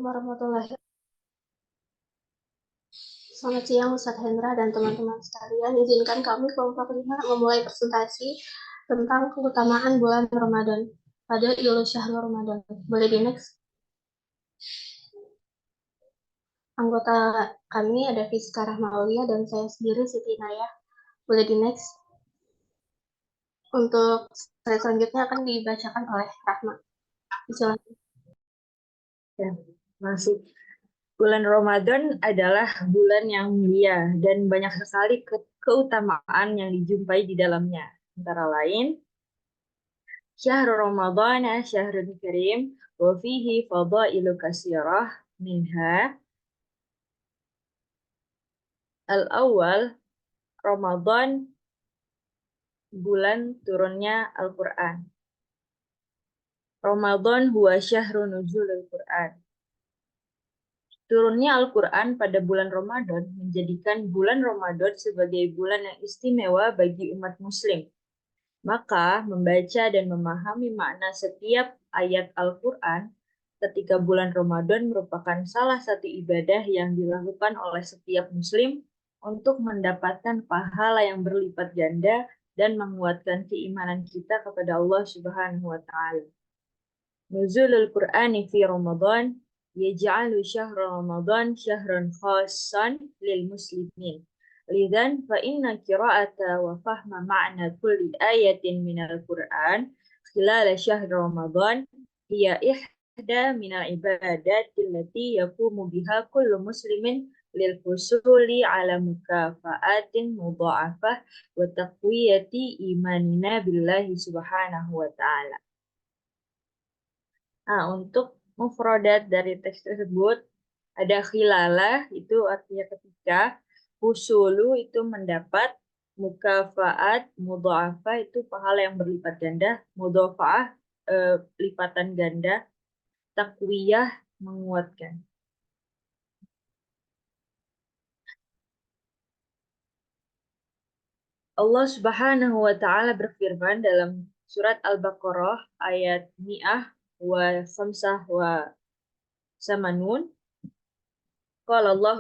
Warahmatullahi. Selamat siang Ustadz Hendra dan teman-teman sekalian. Izinkan kami kelompok 5 memulai presentasi tentang keutamaan bulan Ramadan pada Idul Syahrul Ramadan. Boleh di next. Anggota kami ada Fiska Rahmaulia dan saya sendiri Siti Naya. Boleh di next. Untuk slide selanjutnya akan dibacakan oleh Rahma. Silakan. Ya, masih. Bulan Ramadan adalah bulan yang mulia dan banyak sekali keutamaan yang dijumpai di dalamnya. Antara lain, Syahrul Ramadan syahrun karim wa fihi fadailu katsirah minha al-awwal Ramadan, bulan turunnya Al-Qur'an. Ramadan huwa syahru nuzulul Qur'an. Turunnya Al-Quran pada bulan Ramadan menjadikan bulan Ramadan sebagai bulan yang istimewa bagi umat muslim. Maka membaca dan memahami makna setiap ayat Al-Quran ketika bulan Ramadan merupakan salah satu ibadah yang dilakukan oleh setiap muslim untuk mendapatkan pahala yang berlipat ganda dan menguatkan keimanan kita kepada Allah Subhanahu wa taala. Nuzulul Qur'ani fi Ramadan yaj'alu syahra Ramadan syahran khassan lil muslimin. Lidan fa inna qira'ata wa fahma ma'na kulli ayatin minal Qur'an khilal syahr Ramadan hiya ihda minal ibadati allati yaqumu biha kullu muslimin lil husuli ala mukafaatin mudha'afah wa taqwiyati imanina billahi subhanahu wa ta'ala. Nah, untuk mufradat dari teks tersebut ada khilalah, itu artinya ketika, husulu itu mendapat, mukafaat, mudha'afah itu pahala yang berlipat ganda, mudha'afah lipatan ganda, takwiyah menguatkan. Allah Subhanahu wa taala berfirman dalam surat Al-Baqarah ayat mi'ah wa khamsah wa samanun. Qala Allah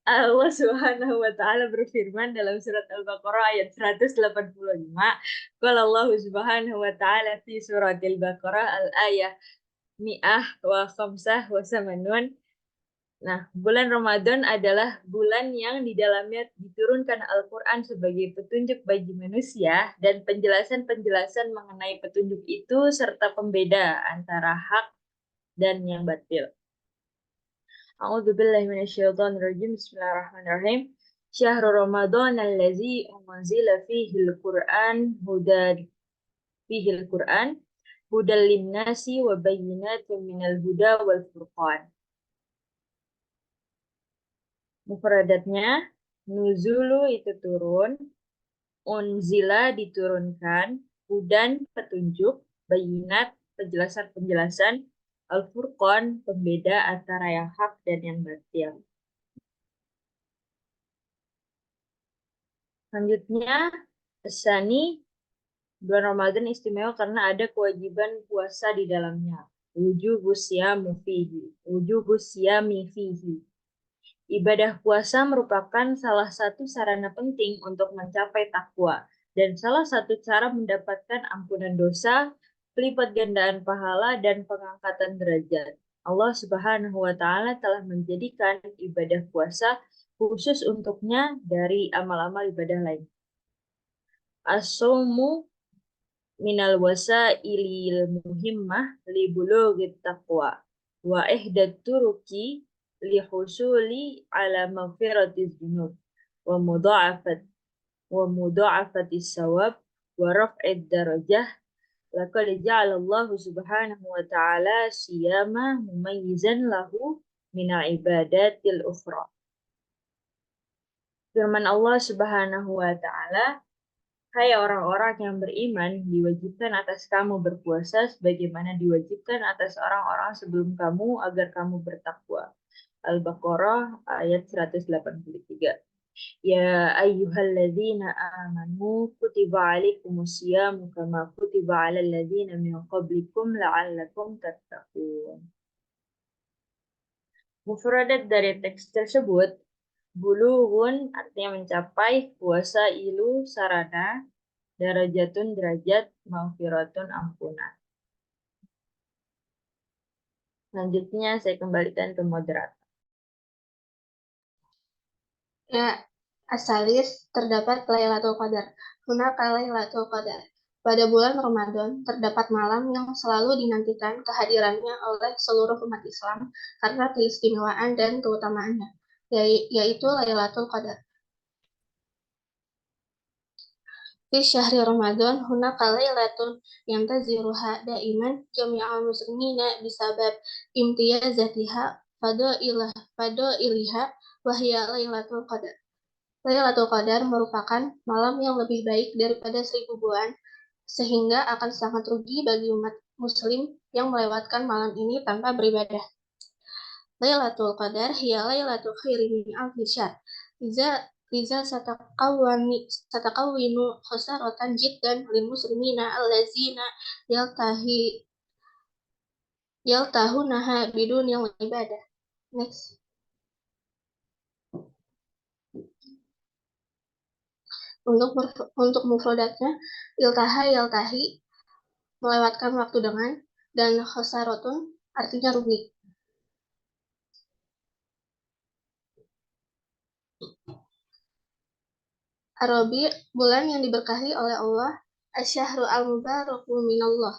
Allah Subhanahu wa taala berfirman dalam surat Al-Baqarah ayat 185. Qala Allah Subhanahu wa taala fi surat Al-Baqarah al-ayah mi'ah wa khamsah wa samanun. Nah, bulan Ramadan adalah bulan yang di dalamnya diturunkan Al-Quran sebagai petunjuk bagi manusia dan penjelasan-penjelasan mengenai petunjuk itu serta pembeda antara hak dan yang batil. A'udzu billahi minasyaitonir rajim. Bismillahirrahmanirrahim. Syahrul Ramadan allazi unzila fihi al-Qur'an hudal linnasi wa bayyinatin minal huda wal furqan. Mufradatnya nuzulu itu turun, unzila diturunkan, hudan petunjuk, bayinat penjelasan-penjelasan, al-furqan pembeda antara yang hak dan yang batil. Selanjutnya, Sani, bulan Ramadan istimewa karena ada kewajiban puasa di dalamnya. Wujubus siyami fihi. Ibadah puasa merupakan salah satu sarana penting untuk mencapai takwa dan salah satu cara mendapatkan ampunan dosa, pelipat gandaan pahala, dan pengangkatan derajat. Allah Subhanahu wa taala telah menjadikan ibadah puasa khusus untuknya dari amal-amal ibadah lain. As-saumu minal wasailil muhimmah li bulughit taqwa wa ihdat turuki li husuli ala maghfiratiz dzunub wa mudha'afatis sawab wa raf'id darajah. Laqad ja'ala Allah Subhanahu wa ta'ala siyama mumayyizan lahu minal ibadatil ukhra. Firman Allah Subhanahu wa ta'ala, hai orang-orang yang beriman, diwajibkan atas kamu berpuasa sebagaimana diwajibkan atas orang-orang sebelum kamu agar kamu bertakwa. Al-Baqarah ayat 183. Ya ayyuhalladzina amanu kutiba alaikumusyamu kama kutiba alal ladzina min qablikum la'allakum tattaqun. Mufradat dari teks tersebut, bulughun artinya mencapai, puasa ilu sarana, darajatun derajat, maghfiratun ampunan. Selanjutnya saya kembalikan ke moderator. Ya, asalis terdapat Lailatul Qadar. Hunaka Lailatul Qadar. Pada bulan Ramadan terdapat malam yang selalu dinantikan kehadirannya oleh seluruh umat Islam karena keistimewaan dan keutamaannya, yaitu Lailatul Qadar. Fi syahri Ramadan hunaka lailatun yantaziruha daiman jami'al muslimina bisabab imtiyazatiha fadailiha wahya Lailatul Qadar. Lailatul Qadar merupakan malam yang lebih baik daripada 1000 bulan, sehingga akan sangat rugi bagi umat muslim yang melewatkan malam ini tanpa beribadah. Lailatul Qadar hiya lailatul khairi min alfi syahr. Iza Iza satakawinu khosaratan jiddan lil muslimina allazina yaltahi yaltahunaha bidun yang ibadah. Next. Untuk mufradatnya iltaha yaltahi melewatkan waktu dengan, dan khosarotun artinya rugi. Arabi, bulan yang diberkahi oleh Allah, asyahru al-mubaraku minallah.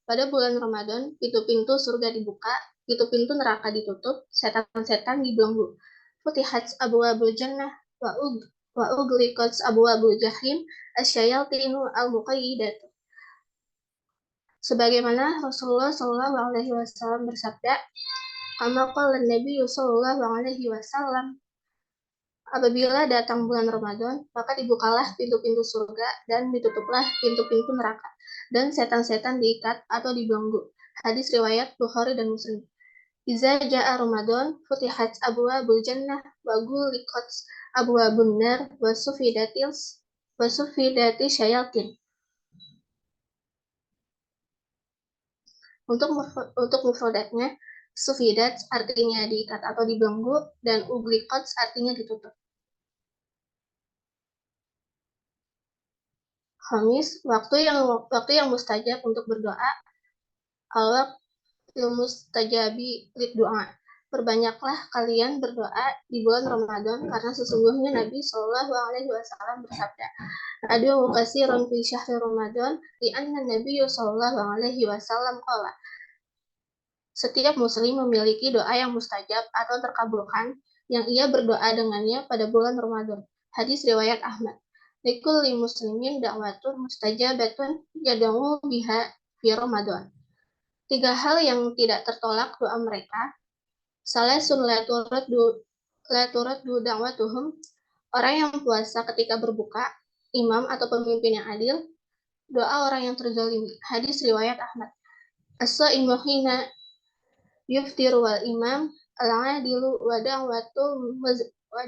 Pada bulan Ramadan, pintu-pintu surga dibuka, pintu-pintu neraka ditutup, setan-setan dibelenggu. Futihat abwabul jannah wa ugliqat abwabul jahim asyayatinu al-muqayyidat. Sebagaimana Rasulullah Shallallahu Alaihi Wasallam bersabda, kama qala Nabi Shallallahu Alaihi Wasallam, apabila datang bulan Ramadan, maka dibukalah pintu-pintu surga dan ditutuplah pintu-pintu neraka, dan setan-setan diikat atau dibelenggu. Hadis riwayat Bukhari dan Muslim. Iza ja'a Ramadan futihat abwabul jannah wa ghuliqat abwabun nar wa sufidati syayatin. Untuk mufradatnya, sufidat artinya diikat atau dibelenggu, dan ugliqat artinya ditutup. Khamis, waktu yang mustajab untuk berdoa. Al-waqtu mustajabi lid doa. Perbanyaklah kalian berdoa di bulan Ramadan karena sesungguhnya Nabi Shallallahu Alaihi Wasallam bersabda, "Adu katsiran fi syahri Ramadan li anna Nabi Shallallahu Alaihi Wasallam qala." Setiap muslim memiliki doa yang mustajab atau terkabulkan yang ia berdoa dengannya pada bulan Ramadan. Hadis riwayat Ahmad. Likulli muslimin da'watun mustajabatun yad'u biha fi Ramadan. 3 hal yang tidak tertolak doa mereka. Salasun la turaddu da'watuhum. Orang yang puasa ketika berbuka, imam atau pemimpin yang adil, doa orang yang terzalimi. Hadis riwayat Ahmad. As-shaimu hina yuftir wal imam al-adilu wa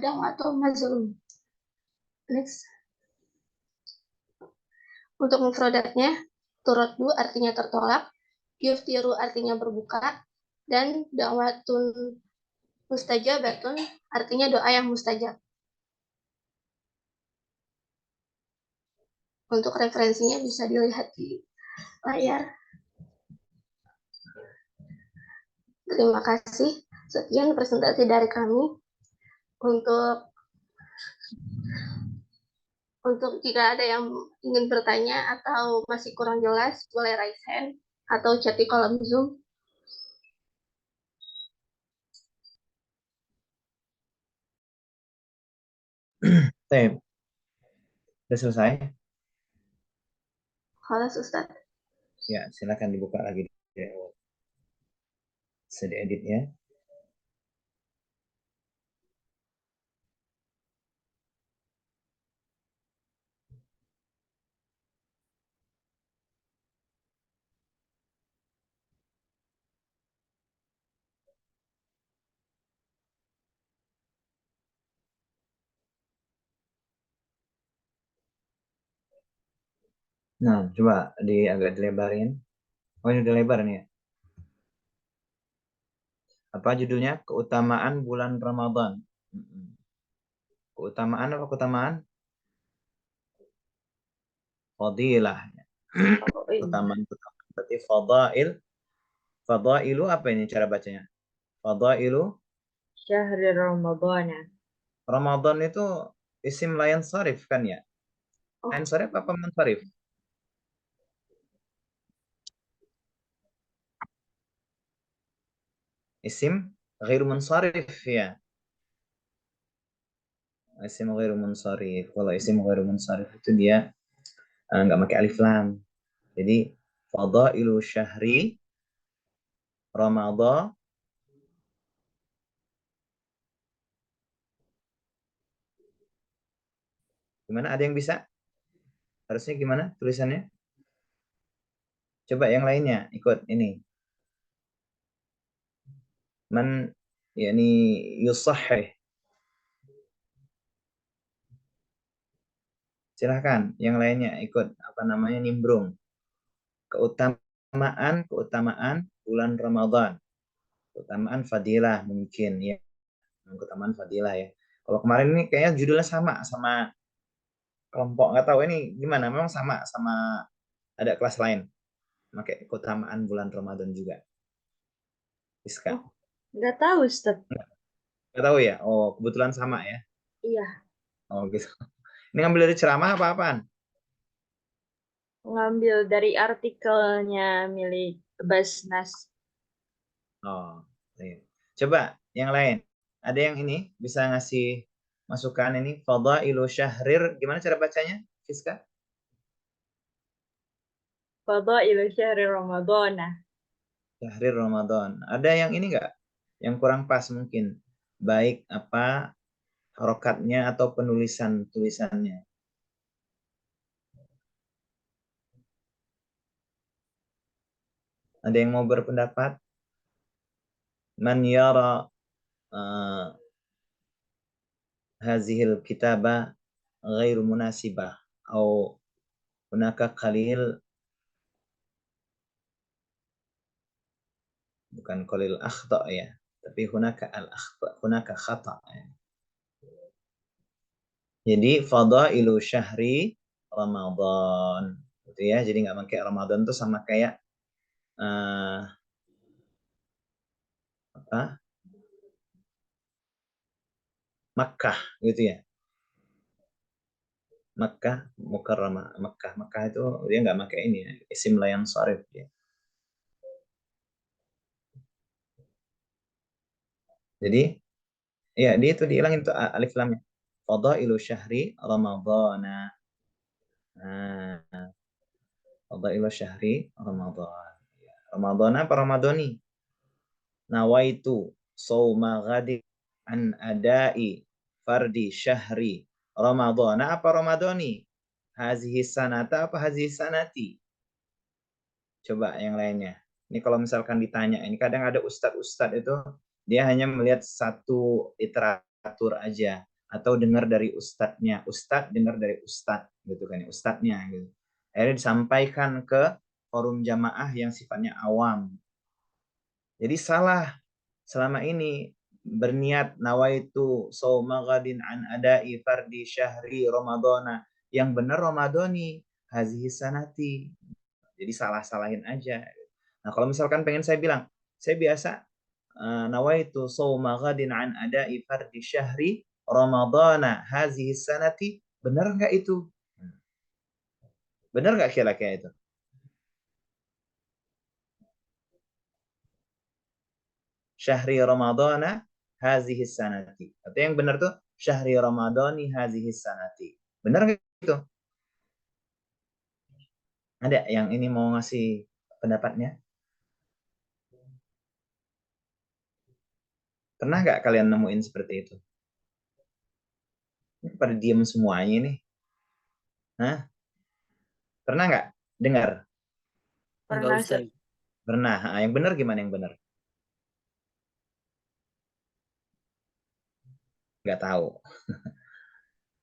da'watul mazlum. Next. Untuk mufradatnya, turaddu artinya tertolak, yuftiru artinya berbuka, dan da'watun mustajabatun artinya doa yang mustajab. Untuk referensinya bisa dilihat di layar. Terima kasih. Sekian presentasi dari kami. Untuk jika ada yang ingin bertanya atau masih kurang jelas, boleh raise hand atau chat di kolom Zoom. Tem, sudah selesai? Kelas Ustaz. Ya, silakan dibuka lagi di awal. Bisa diedit ya. Nah, coba agak dilebarin. Oh, ini udah lebar nih ya. Apa judulnya? Keutamaan bulan Ramadan. Keutamaan apa keutamaan? Fadilah. Oh, ini. Keutamaan berarti fadail. Fadailu apa ini cara bacanya? Fadailu Syahri Ramadhan. Ramadan itu isim layan sarif kan ya? Layan Oh, sarif apa munsharif? Isim ghair munsharif ya. Isim ghair munsharif. Kalau isim ghair munsharif itu dia nggak pakai alif lam. Jadi fadailu syahri Ramadan. Gimana? Ada yang bisa? Harusnya gimana tulisannya? Coba yang lainnya ikut ini. Man yani yusahih. Silahkan yang lainnya ikut apa namanya nimbrung. Keutamaan bulan Ramadan. Keutamaan fadilah mungkin ya. Keutamaan fadilah ya. Kalau kemarin ini kayaknya judulnya sama kelompok nggak tahu ini gimana. Memang sama ada kelas lain. Pakai keutamaan bulan Ramadan juga. Iska. oh, nggak tahu, Ustaz. Nggak tahu ya? Oh, kebetulan sama ya. Iya, Oh, gitu. Ini ngambil dari ceramah apa-apaan? ngambil dari artikelnya milik Basnas. Oh, iya. Coba yang lain. Ada yang ini bisa ngasih masukan ini Fadailu Syahrir. Gimana cara bacanya, Fiska? Fadailu Syahri Ramadhan. Syahrir Ramadan. Ada yang ini enggak? Yang kurang pas mungkin. Baik apa harokatnya atau penulisan tulisannya. Ada yang mau berpendapat? Man yara hazihil kitabah ghairu munasibah atau hunaka qalil, bukan qalil akhta ya, tapi hunaka al akhta, hunaka khata ya. Jadi fadailu syahri Ramadan gitu ya. Jadi nggak pakai Ramadan tuh sama kayak apa? Makkah gitu ya. Makkah Mukarramah. Makkah itu dia nggak pakai ini ya, isim layan sarif ya. Jadi ya dia itu dihilangin tuh alif lamnya. Fadailu syahri Ramadana. Nah, fadailu syahri Ramadan. Ramadana apa Ramadani? Nawaitu sauma ghadi an adai fardi syahri Ramadana apa Ramadani? Hazihi sanata apa hazihi sanati? Coba yang lainnya. Ini kalau misalkan ditanya, ini kadang ada ustadz-ustadz itu dia hanya melihat satu literatur aja atau dengar dari ustadznya, ustadz dengar dari ustadz gitu kan, ustadznya gitu. Akhirnya disampaikan ke forum jamaah yang sifatnya awam. Jadi salah selama ini berniat nawaitu saumagadin an adai fardi syahri ramadana, yang benar ramadani hazihi sanati. Jadi salah-salahin aja. Nah, kalau misalkan pengen saya bilang, saya biasa nawaitu shauma ghadin an ada'i fardi syahri ramadana hazihi sanati. Benar nggak itu? Benar nggak kira-kira itu? Syahri ramadana hazihi sanati. Atau yang benar tuh syahri ramadani hazihi sanati. Benar nggak itu? Ada yang ini mau ngasih pendapatnya? Pernah nggak kalian nemuin seperti itu? Ini pada diem semuanya nih. Hah? Pernah nggak dengar? Pernah, Ustaz. Pernah. Yang benar gimana yang benar? Nggak tahu.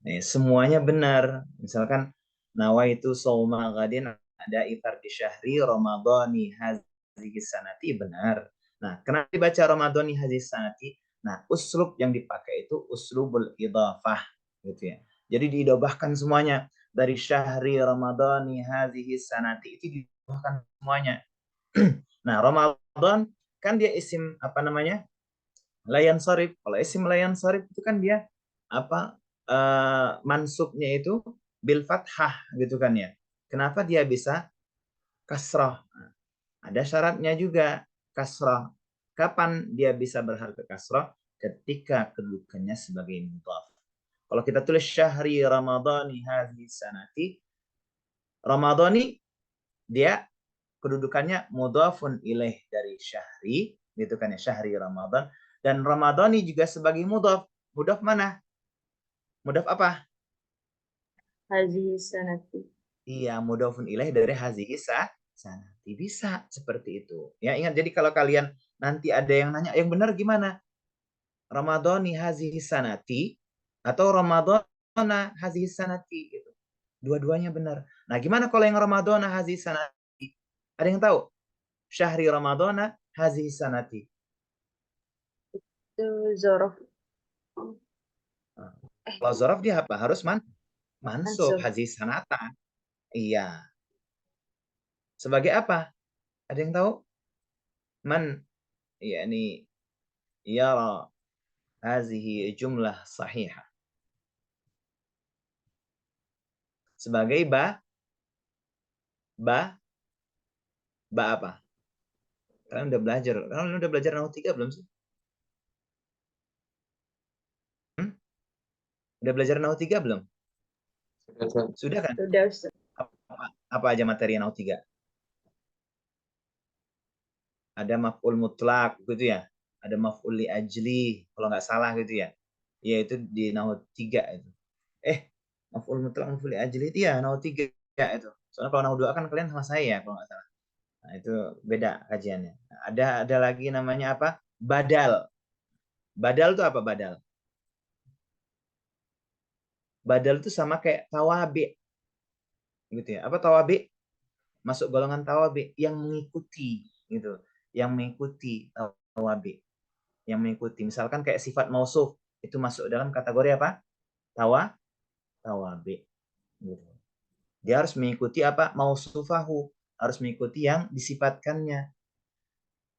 Nih, semuanya benar. Misalkan nawaitu shauma ghadin ada ifar di syahri ramadhani hadhihi sanati, benar. Nah, kenapa dibaca ramadhani hadhihi sanati? Nah, uslub yang dipakai itu uslubul idhafah gitu ya. Jadi diidhafahkan semuanya dari syahri ramadhani hadhihi sanati, itu diidhafahkan semuanya. Nah, Ramadan kan dia isim apa namanya? Layan sarif. Kalau isim layan sarif itu kan dia apa mansubnya itu bil fathah gitu kan ya. Kenapa dia bisa kasrah? Nah, ada syaratnya juga kasrah. Kapan dia bisa berharga kasrah? Ketika kedudukannya sebagai mudhaf. Kalau kita tulis syahri ramadhani hadhihi sanati, ramadhani dia kedudukannya mudhafun ilaih dari syahri gitu kan ya, syahri Ramadan, dan Ramadhani juga sebagai mudhaf. Mudhaf mana? Mudhaf apa? Hazihi sanati. Iya, mudhafun ilaih dari hazihi sanati. Bisa seperti itu. Ya, ingat, jadi kalau kalian nanti ada yang nanya, yang benar gimana? Ramadhani hazihi sanati atau Ramadhana hazihi sanati gitu. Dua-duanya benar. Nah, gimana kalau yang Ramadhana hazihi sanati? Ada yang tahu? Syahri Ramadhana hazihi sanati. Itu zorof. Kalau zorof dia apa? Harus mansub Mansub. hazihi sanata. Iya. Sebagai apa? Ada yang tahu? Man yakni yara hazihi jumlah sahihah. Sebagai ba apa? Kalian udah belajar. Kalian udah belajar nahwu 3 belum sih? Udah belajar nahwu 3 belum? Sudah kan? Sudah, Ustaz. Apa aja materi nahwu 3? Ada maf'ul mutlak gitu ya. Ada maf'ul li ajli kalau nggak salah gitu ya. Ya itu di nahwu 3 itu. Maf'ul mutlak maf'ul li ajli itu ya nahwu 3 itu. Soalnya kalau nahwu 2 kan kalian sama saya ya kalau nggak salah. Nah, itu beda kajiannya. Nah, ada lagi namanya apa? Badal. Badal itu apa badal? Badal itu sama kayak tawabi. Gitu ya. Apa tawabi? Masuk golongan tawabi yang mengikuti gitu. Yang mengikuti tawabi. Yang mengikuti. Misalkan kayak sifat mausuf itu masuk dalam kategori apa? Tawabi. Gitu. Dia harus mengikuti apa? Mausufahu. Harus mengikuti yang disifatkannya.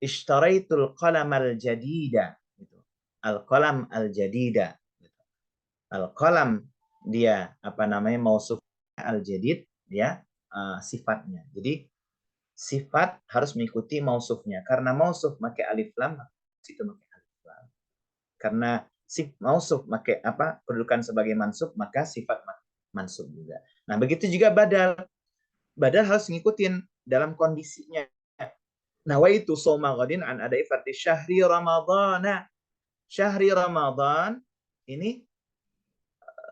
Ishtaraitul qalam al-jadida. Al-qalam al-jadida. Al-qalam dia apa namanya mausuf al-jadid dia sifatnya. Jadi sifat harus mengikuti mausufnya. Karena mausuf pakai alif lam, itu pakai alif lam. Karena si mausuf pakai apa? Kedudukan sebagai mansub, maka sifat mansub juga. Nah, begitu juga badal. Badal harus ngikutin dalam kondisinya. Nawaitu shauma ghadin an adai fardhi syahri ramadhana. Syahri Ramadan ini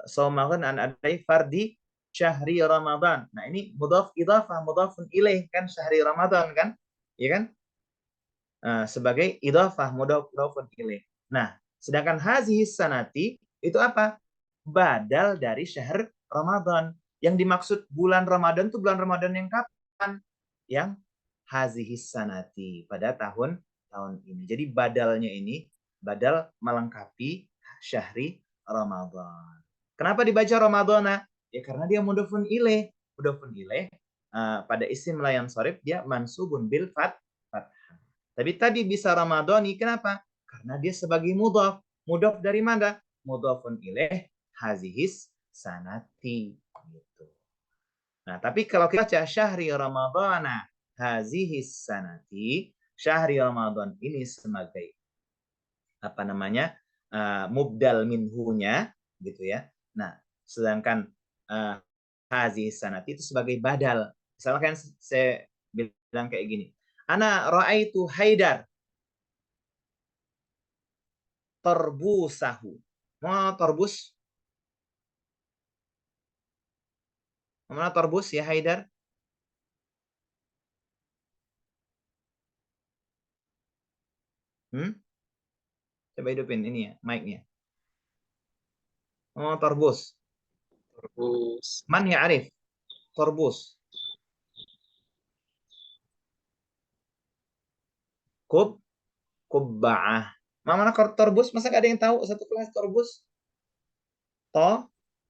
shauma ghadin an adai fardhi syahri Ramadan. Nah, ini mudhaf idhafah, mudhafun ilaih kan syahri Ramadan kan? Iya kan? Sebagai idhafah mudhafun ilaih. Nah, sedangkan hazihi sanati itu apa? Badal dari syahr Ramadan. Yang dimaksud bulan Ramadan itu bulan Ramadan yang kapan? Yang hazihi sanati pada tahun ini. Jadi badalnya ini badal melengkapi syahri Ramadan. Kenapa dibaca Ramadana? Ya karena dia mudhafun ilaih. Mudhafun ilaih pada isim layan sorif dia mansubun bil fathah. Tapi tadi bisa Ramadhani kenapa? Karena dia sebagai mudhaf. Mudhaf dari mana? Mudhafun ilaih hazihis sanati gitu. Nah, tapi kalau kita baca syahri Ramadhana hazihis sanati, syahri Ramadan ini sebagai apa namanya? Mubdal minhunya gitu ya. Nah, sedangkan hazihis sanati itu sebagai badal. Misalkan saya bilang kayak gini. Ana ra'aitu Haidar torbusahu. Mau torbus? Mana torbus ya Haidar? Coba hidupin ini ya, mic-nya. Mau torbus? Terus Man ya Arif? torbus? Kubba'ah. Mana torbus? Masa gak ada yang tahu satu kelas torbus?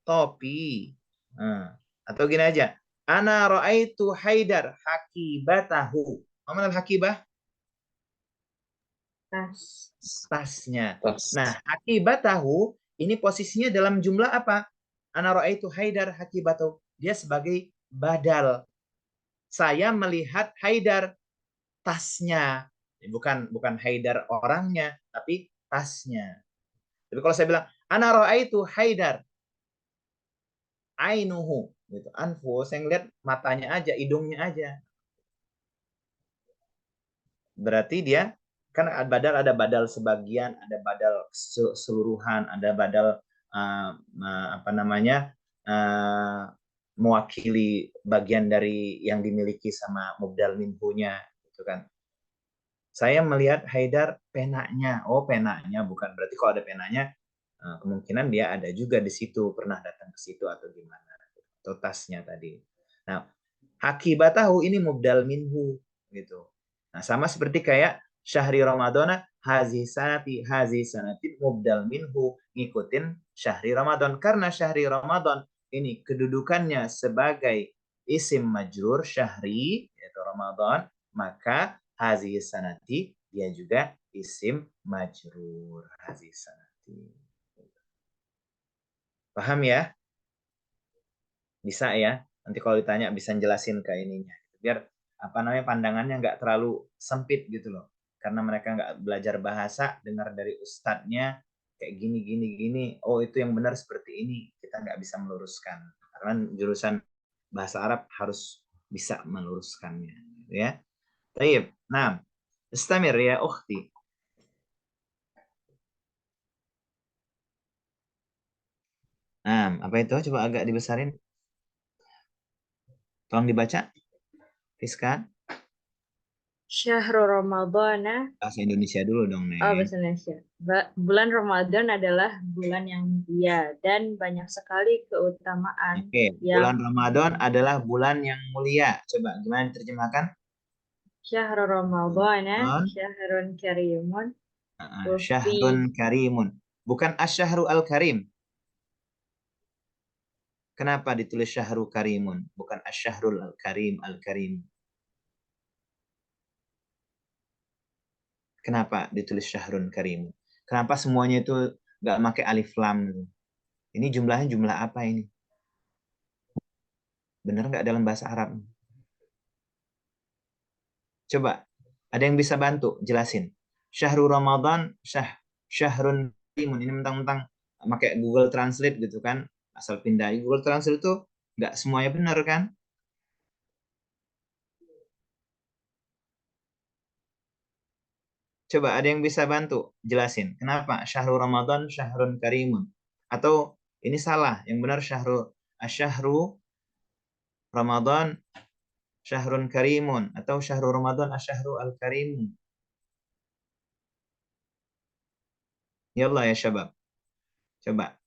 Topi. Nah, atau gini aja. Ana ra'aitu Haidar hakibatahu. Mana hakibah? Tas. Tasnya. Nah, hakibatahu ini posisinya dalam jumlah apa? Ana ra'aitu Haidar hakibatahu. Dia sebagai badal. Saya melihat Haidar, tasnya. Bukan Haidar orangnya, tapi tasnya. Tapi kalau saya bilang ana ra'aitu Haidar ainuhu gitu. Anfu, saya ngeliat matanya aja, hidungnya aja. Berarti dia kan ada badal sebagian, ada badal keseluruhan, ada badal apa namanya? Mewakili bagian dari yang dimiliki sama mubdal minhunya gitu kan. Saya melihat Haidar penanya. Oh, penanya bukan berarti kalau ada penanya kemungkinan dia ada juga di situ, pernah datang ke situ atau gimana. Atau tasnya tadi. Nah, hakibatahu ini mubdal minhu gitu. Nah, sama seperti kayak syahri Ramadana hazi sanati mubdal minhu ngikutin syahri Ramadan karena syahri Ramadan ini kedudukannya sebagai isim majrur syahri yaitu Ramadan, maka hazi sanati dia juga isim majrur hazi sanati. Paham ya? Bisa ya. Nanti kalau ditanya bisa jelasin ke ininya. Biar apa namanya pandangannya nggak terlalu sempit gitu loh. Karena mereka nggak belajar bahasa, dengar dari ustadznya kayak gini gini gini. Oh itu yang benar seperti ini. Kita nggak bisa meluruskan. Karena jurusan bahasa Arab harus bisa meluruskannya. Ya. Baik. Nah, istamir ya ukhti. Nah, apa itu? Coba agak dibesarin. Tolong dibaca. Rizka. Syahrul Ramadana. Bahasa Indonesia dulu dong, Oh, Neng. bahasa Indonesia. Bulan Ramadan adalah bulan yang mulia dan banyak sekali keutamaan Oke, bulan yang Ramadan adalah bulan yang mulia. Coba gimana diterjemahkan? Syahrul Ramadana Ramadan, syahrun karimun syahrun ufi karimun. Bukan asyahru al-karim. Kenapa ditulis syahru karimun? Bukan asyahrul al-karim al-karim. Kenapa ditulis syahrun karimun? Kenapa semuanya itu nggak pakai alif lam? Ini jumlahnya jumlah apa ini? Benar nggak dalam bahasa Arab? Coba, ada yang bisa bantu jelasin. Syahrul Ramadan, syahrun karimun. Ini mentang-mentang pakai Google Translate gitu kan. Asal pindah Google Translate itu nggak semuanya benar kan? Coba ada yang bisa bantu jelasin. Kenapa syahrul Ramadan syahrun karimun? Atau ini salah, yang benar syahru Ramadan syahrun karimun atau syahrul Ramadan asyahru al-karimun. Yallah ya syabab. Coba.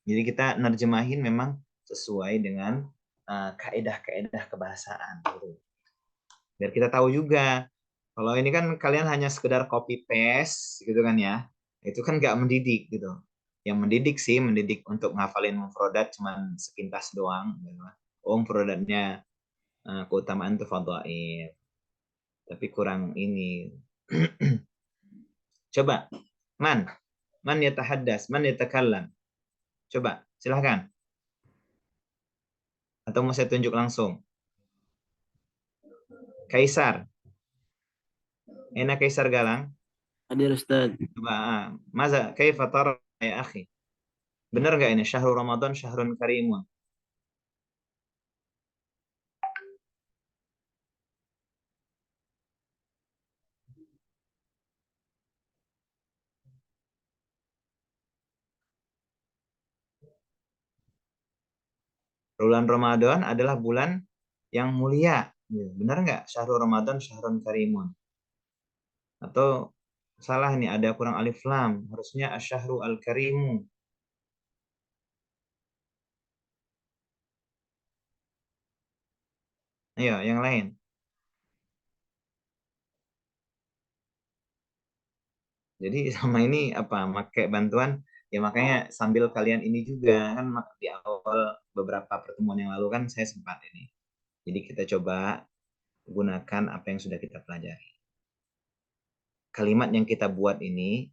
Jadi kita nerjemahin memang sesuai dengan kaedah-kaedah kebahasaan. Gitu. Biar kita tahu juga. Kalau ini kan kalian hanya sekedar copy paste gitu kan ya. Itu kan nggak mendidik gitu. Yang mendidik sih mendidik untuk ngafalin mufradat cuman sepintas doang. Gitu. Oh mufradatnya keutamaan itu fadhail. Tapi kurang ini. Coba. Man yatahaddas, man yatakallam. Coba, silahkan. Atau mau saya tunjuk langsung. Kaisar. Enak Kaisar Galang. Hadir Ustaz. Coba, maza kaifa tara ya akhi? Benar nggak ini syahrul Ramadan syahrun karimun? Bulan Ramadan adalah bulan yang mulia. Benar nggak? Syahrul Ramadan syahrun karimun. Atau salah nih, ada kurang alif lam. Harusnya asyahru al-karimu. Ayo, yang lain. Jadi sama ini apa? Pakai bantuan ya, makanya sambil kalian ini juga kan di awal beberapa pertemuan yang lalu kan saya sempat ini. Jadi kita coba gunakan apa yang sudah kita pelajari. Kalimat yang kita buat ini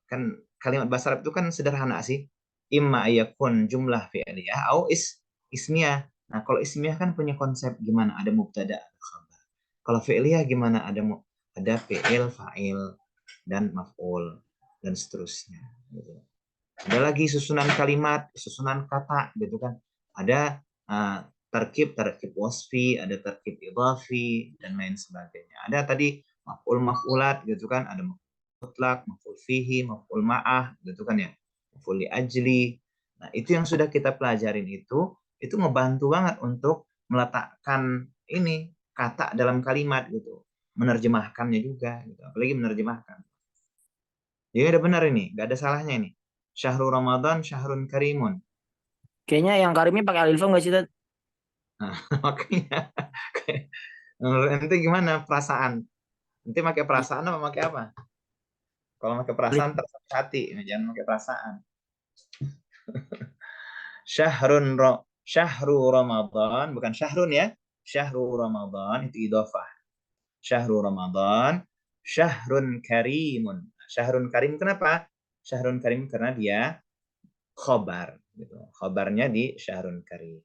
kan kalimat bahasa Arab itu kan sederhana sih. Imma ayakun jumlah fi'liyah atau ismiyah. Nah, kalau ismiyah kan punya konsep gimana? Ada mubtada, ada khabar. Kalau fi'liyah gimana? Ada fi'il, fa'il, dan maf'ul dan seterusnya. Gitu. Ada lagi susunan kalimat, susunan kata gitu kan. Ada terkib wasfi, ada terkib idhafi dan lain sebagainya. Ada tadi maf'ul maf'ulat gitu kan, ada mutlak, maf'ul fihi, maf'ul ma'ah gitu kan ya. Maf'ul li ajli. Nah, itu yang sudah kita pelajarin itu ngebantu banget untuk meletakkan ini kata dalam kalimat gitu. Menerjemahkannya juga gitu. Apalagi menerjemahkan. Jadi udah benar ini, nggak ada salahnya ini. Syahrul Ramadan, syahrun karimun. Kayaknya yang Karimnya pakai alif nggak sih, Tat? Nah, makanya menurut ente gimana perasaan? Ente pakai perasaan apa pakai apa? Kalau pakai perasaan tersakit hati, jangan pakai perasaan. Syahru Ramadan, bukan syahrun ya. Syahru Ramadan itu idhofah. Syahru Ramadan, syahrun karimun. Syahrun karim kenapa? Syahrun karim karena dia khobar. Gitu. Khobarnya di syahrun karim.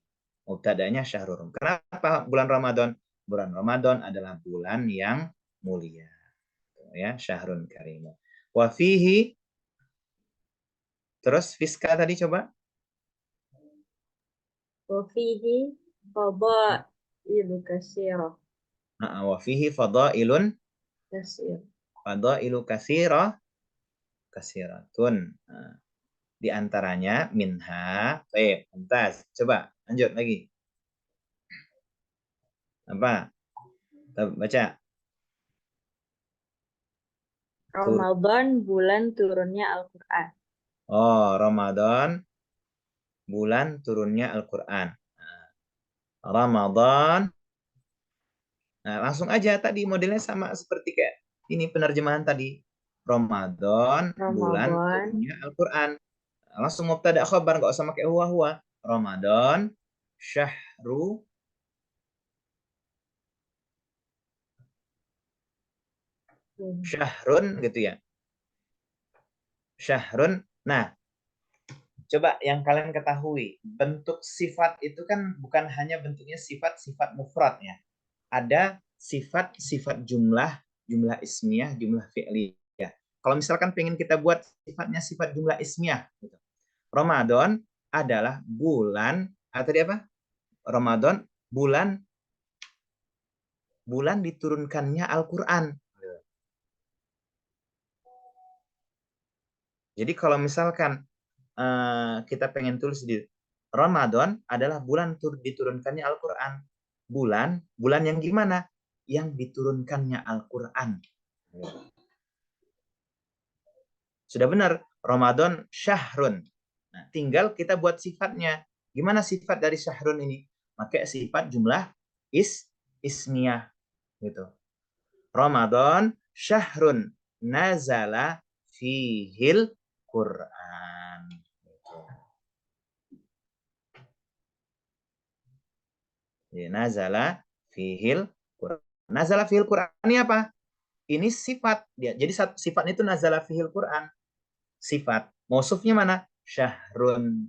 Mubtadanya syahrul. Kenapa bulan Ramadan? Bulan Ramadan adalah bulan yang mulia. Ya, syahrun karim. Wa fihi, terus fiska tadi coba. Wa fihi fadailu katsirah. Wa fihi fadailun Katsir. fadailu kasiratun. Di antaranya minha. Baik, entas. Coba lanjut lagi. Apa? Baca. Ramadan bulan turunnya Al-Qur'an. Oh, Ramadan bulan turunnya Al-Qur'an. Ramadan. Nah, langsung aja tadi modelnya sama seperti kayak ini penerjemahan tadi. Ramadan bulan Ramadan turunnya Al-Qur'an. Langsung mubtada khabar, enggak usah pakai huwa. Ramadan syahru syahrun gitu ya. Syahrun. Nah, coba yang kalian ketahui, bentuk sifat itu kan bukan hanya bentuknya sifat-sifat mufrad ya. Ada sifat-sifat jumlah, jumlah ismiyah, jumlah fi'liyah. Kalau misalkan pengen kita buat sifatnya sifat jumlah ismiyah gitu. Ramadan adalah bulan, tadi apa? Ramadan bulan diturunkannya Al-Qur'an. Jadi kalau misalkan kita pengen tulis di Ramadan adalah bulan diturunkannya Al-Qur'an. Bulan yang gimana? Yang diturunkannya Al-Qur'an. Sudah benar, Ramadan syahrun. Nah, tinggal kita buat sifatnya. Gimana sifat dari syahrun ini? Pakai sifat jumlah ismiyah gitu. Ramadan syahrun nazala fihil Quran. Nazala fihil Quran. Nazala fihil Quran ini apa? Ini sifat dia. Jadi sifatnya itu nazala fihil Quran. Sifat. Mausufnya mana? Syahrun.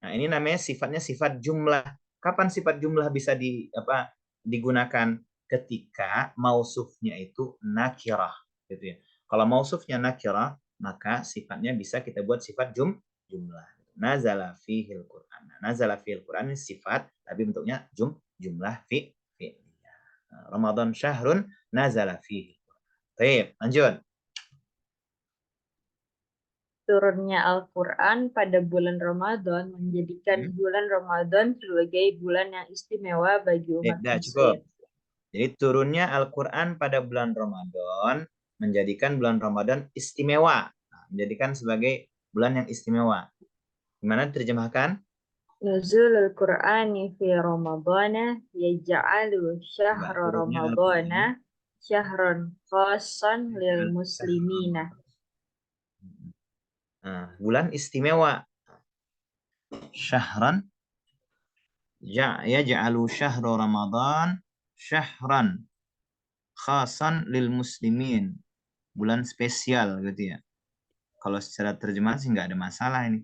Nah, ini namanya sifatnya sifat jumlah. Kapan sifat jumlah bisa digunakan? Ketika mausufnya itu nakirah gitu ya. Kalau mausufnya nakirah, maka sifatnya bisa kita buat sifat jumlah. Nazala fihil Quran. Nazala fihil Quran ini sifat tapi bentuknya jumlah fi'liyah. Ramadan syahrun nazala fihil Quran. Baik, lanjut. turunnya Al-Qur'an pada bulan Ramadan menjadikan bulan Ramadan sebagai bulan yang istimewa bagi umat Muslim. Jadi turunnya Al-Quran pada bulan Ramadan menjadikan bulan Ramadan istimewa. Menjadikan sebagai bulan yang istimewa. Gimana terjemahkan? Nuzulul Qur'ani fi Ramadana yaj'alu Coba syahra turunnya Ramadana syahran khassan lil muslimina. Nah, bulan istimewa. Syahran yaj'alu syahra Ramadan syahran khasan lil muslimin. Bulan spesial gitu ya. Kalau secara terjemahan sih nggak ada masalah ini.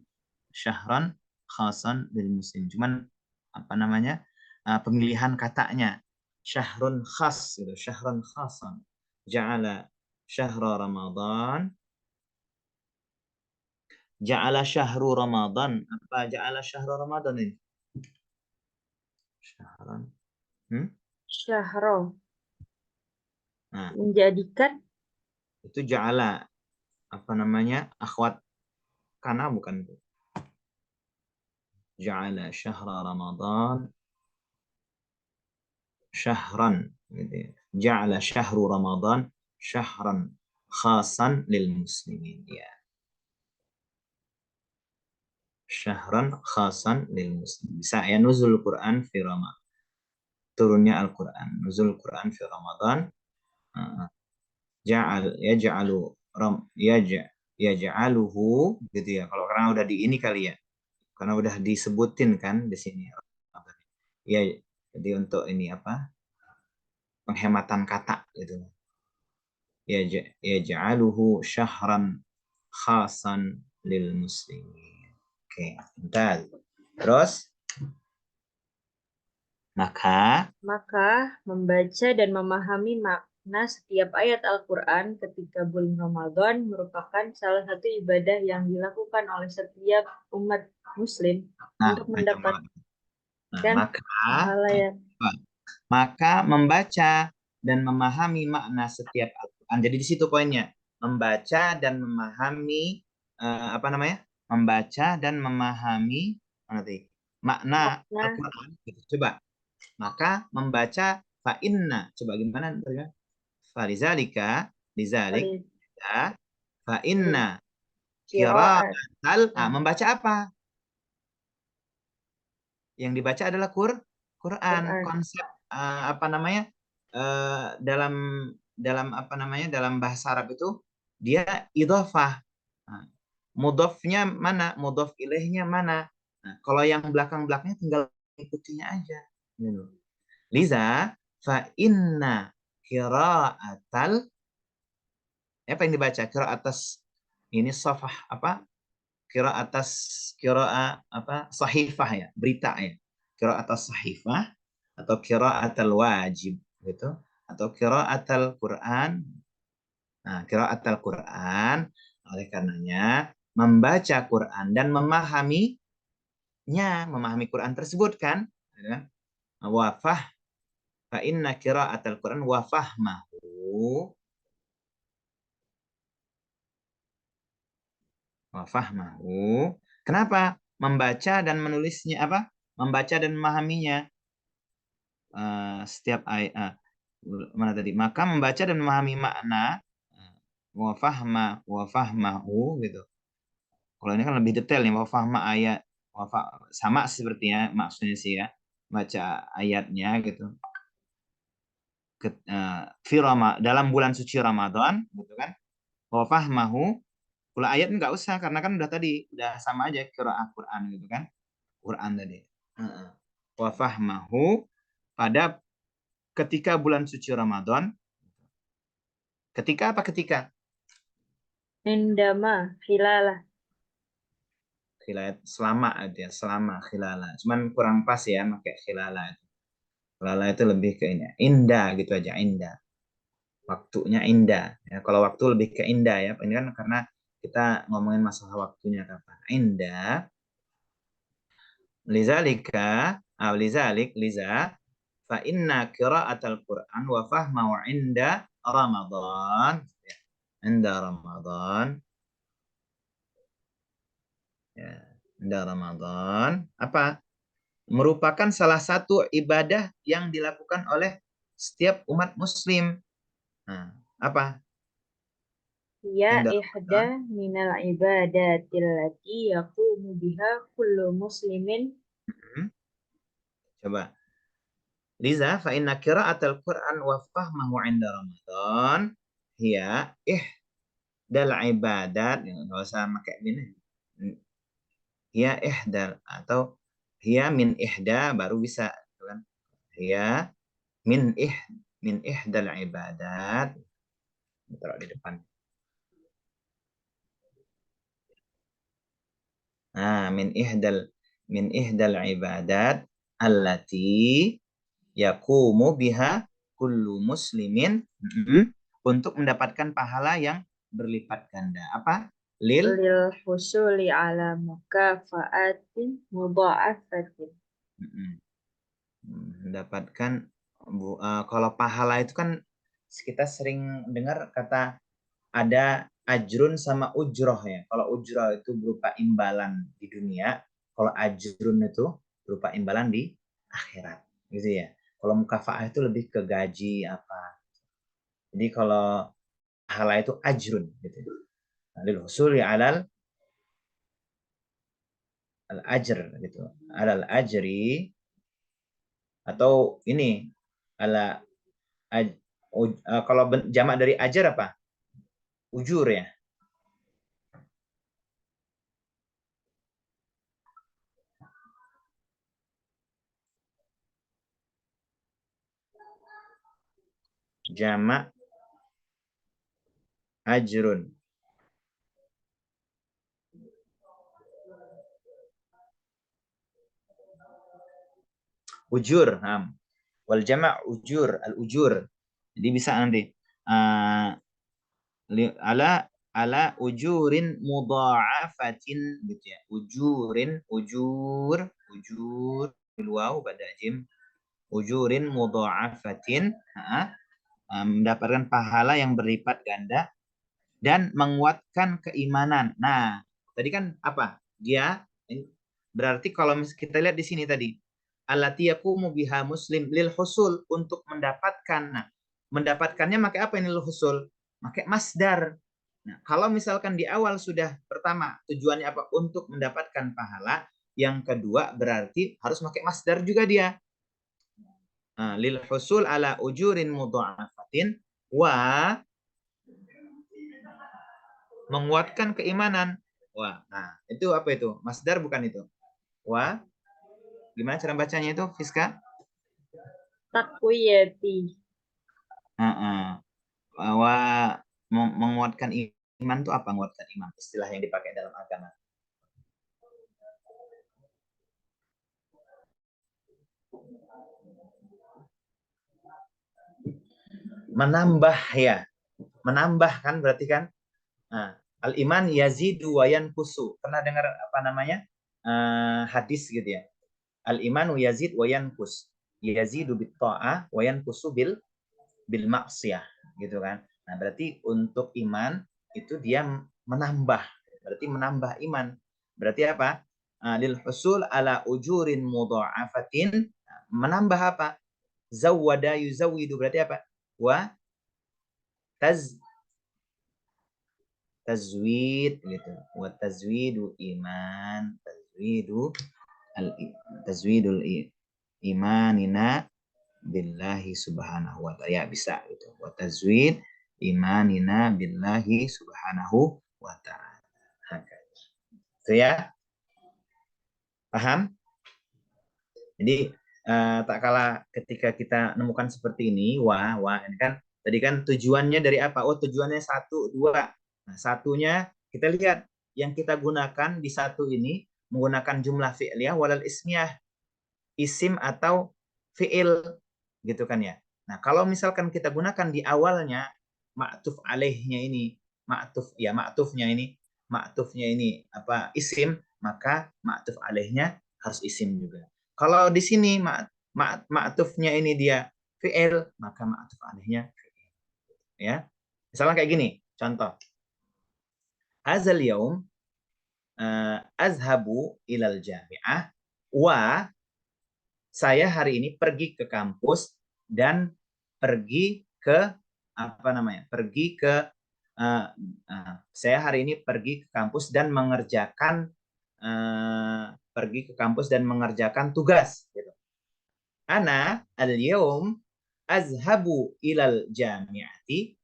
Syahran khasan lil muslim. Cuman apa namanya? Pemilihan katanya. Syahrun khas gitu. Syahran khasan. Ja'ala syahra Ramadan. Ja'ala syahru Ramadan. Apa ja'ala syahru Ramadan ini? Syahran. Syahra. Nah, Menjadikan. itu ja'ala. Apa namanya? Akhwat kana bukan? Ja'ala syahra Ramadan. Syahran. Gitu ya. Ja'ala syahru Ramadan. Syahran khasan lil muslimin. Ya. Syahran khasan lil muslimin. Bisa ya, nuzul Quran fi Ramadan. Turunnya Al-Quran. Nuzul Quran fi Ramadan. Yaj'alu yaj'aluhu gitu ya. Kalau karena udah di ini kali ya. Karena udah disebutin kan di sini. Ya, jadi untuk ini apa? Penghematan kata gitu. Yaj'aluhu syahran khasan lil muslimin. Oke, bentar. Terus maka Membaca dan memahami makna setiap ayat Al-Quran ketika bulan Ramadan merupakan salah satu ibadah yang dilakukan oleh setiap umat muslim untuk mendapatkan pahala yang maka membaca dan memahami makna setiap Al-Quran. Jadi di situ poinnya, membaca dan memahami apa namanya? Membaca dan memahami makna Al-Quran. Coba, maka membaca fa inna. Coba gimana? Falizalika, lizalik, fa inna qira'atal. Membaca apa? Yang dibaca adalah Quran. Konsep apa namanya? Dalam apa namanya? Dalam bahasa Arab itu dia idhofah. Nah, mudhofnya mana? Mudhof ilaihnya mana? Nah, kalau yang belakang-belakangnya tinggal ikutinya aja. Gitu. Liza fa inna qira'atal, apa yang dibaca? Qira'atas ini safah apa? Qira'ah apa? Sahifah ya, berita ya. Qira'atas sahifah atau qira'atal wajib gitu, atau qira'atal Quran. Nah, qira'atal Quran oleh karenanya membaca Quran dan memahami Quran tersebut kan, wafah fa inna qira'atal Quran wa fahmahu Kenapa membaca dan menulisnya apa? Membaca dan memahaminya. Setiap ayat mana tadi? Maka membaca dan memahami makna wa fahmahu gitu. Kalau ini kan lebih detail nih, wa fahma ayat sama sepertinya maksudnya sih ya. Baca ayatnya gitu. Dalam bulan suci Ramadan gitu kan. Wa fahmahu. Kalau ayat nggak usah karena kan udah tadi udah sama aja qiraah Quran gitu kan. Quran tadi. Wa fahmahu pada ketika bulan suci Ramadan. Ketika apa ketika? Indama khilalah. Selama aja, selama khilala. Cuman kurang pas ya pakai khilala. Khilala itu lebih ke ini. Indah gitu aja, indah. Waktunya indah. Ya, kalau waktu lebih ke indah ya. Ini kan karena kita ngomongin masalah waktunya kapan. Indah. Liza fa inna qira'atal Qur'an wa fahmahu inda Ramadan. Inda Ramadan. Ya, inda Ramadan. Apa? Merupakan salah satu ibadah yang dilakukan oleh setiap umat muslim. Nah, apa? Ya ihda minal ibadatil lati yaqumu biha kullu muslimin Coba. Liza fa inna qira'atal Qur'an wa fahmahu 'inda Ramadan hiya ihdal ibadat. Enggak usah pakai min. Hiya ihdal atau hiya min ihda baru bisa kan. Hiya min ihdal ibadat. Taruh di depan. Nah, min ihdal ibadat allati yaqumu biha kullu muslimin untuk mendapatkan pahala yang berlipat ganda. Apa? Lil husuli ala mukafaatin mudha'afatin. Mendapatkan kalau pahala itu kan kita sering dengar kata ada ajrun sama ujroh ya. Kalau ujroh itu berupa imbalan di dunia, kalau ajrun itu berupa imbalan di akhirat, gitu ya. Kalau mukafaah itu lebih ke gaji apa. Jadi kalau pahala itu ajrun gitu. Lil husuli alal al ajr gitu. Alal ajri atau ini ala kalau jamak dari ajar apa? Ujur ya. Jamak ajrun. Ujur. Wal jama' ujur. Al-ujur. Jadi bisa nanti. Ala ujurin mudha'afatin gitu ya. Ujur. Waw pada jim. Ujurin mudha'afatin. Mendapatkan pahala yang berlipat ganda dan menguatkan keimanan. Nah, tadi kan apa? Dia berarti kalau kita lihat di sini tadi, allati yaqumu biha muslim lil husul untuk mendapatkan. Nah, mendapatkannya pakai apa ini lil husul? Pakai masdar. Nah, kalau misalkan di awal sudah pertama tujuannya apa? Untuk mendapatkan pahala, yang kedua berarti harus pakai masdar juga dia. Lil husul ala ujurin mudha'afatin wa menguatkan keimanan. Wah, nah itu apa itu? Masdar bukan itu? Wah, gimana cara bacanya itu, Fiska? Taqwiyati. Wah, menguatkan iman itu apa? Menguatkan iman, istilah yang dipakai dalam agama. Menambah ya, menambah kan berarti kan? Al-iman yazidu wa yanqusu. Pernah dengar apa namanya? Hadis gitu ya. Al-imanu yazid wa yanqus. Yazidu bit ta'ah wa yanqusu bil maksiyah gitu kan. Nah, berarti untuk iman itu dia menambah. Berarti menambah iman. Berarti apa? Lil husul ala ujurin mudha'afatin. Menambah apa? Zawwada yuzawwidu berarti apa? Wa tazwid gitu. Wa tazwidu iman, tazwidul imanina billahi subhanahu wa ta'ala. Ya bisa gitu. Wa tazwid imanina billahi subhanahu wa ta'ala. Itu ya. Paham? Jadi tak kalah ketika kita nemukan seperti ini, wah ini kan tadi kan tujuannya dari apa? Oh, tujuannya 1, 2. Nah, satunya kita lihat yang kita gunakan di satu ini menggunakan jumlah fi'liyah walal ismiyah, isim atau fi'il gitu kan ya. Nah, kalau misalkan kita gunakan di awalnya ma'tuf alaihnya ini, ma'tufnya ini apa isim, maka ma'tuf alaihnya harus isim juga. Kalau di sini ma'tufnya ini dia fi'il, maka ma'tuf alaihnya fi'il. Ya. Misalnya kayak gini, contoh. Hazal yaum azhabu ilal jami'ah wa saya hari ini pergi ke kampus dan pergi ke apa namanya? Saya hari ini pergi ke kampus dan mengerjakan tugas gitu. Ana al-yawm azhabu ilal jami'ati.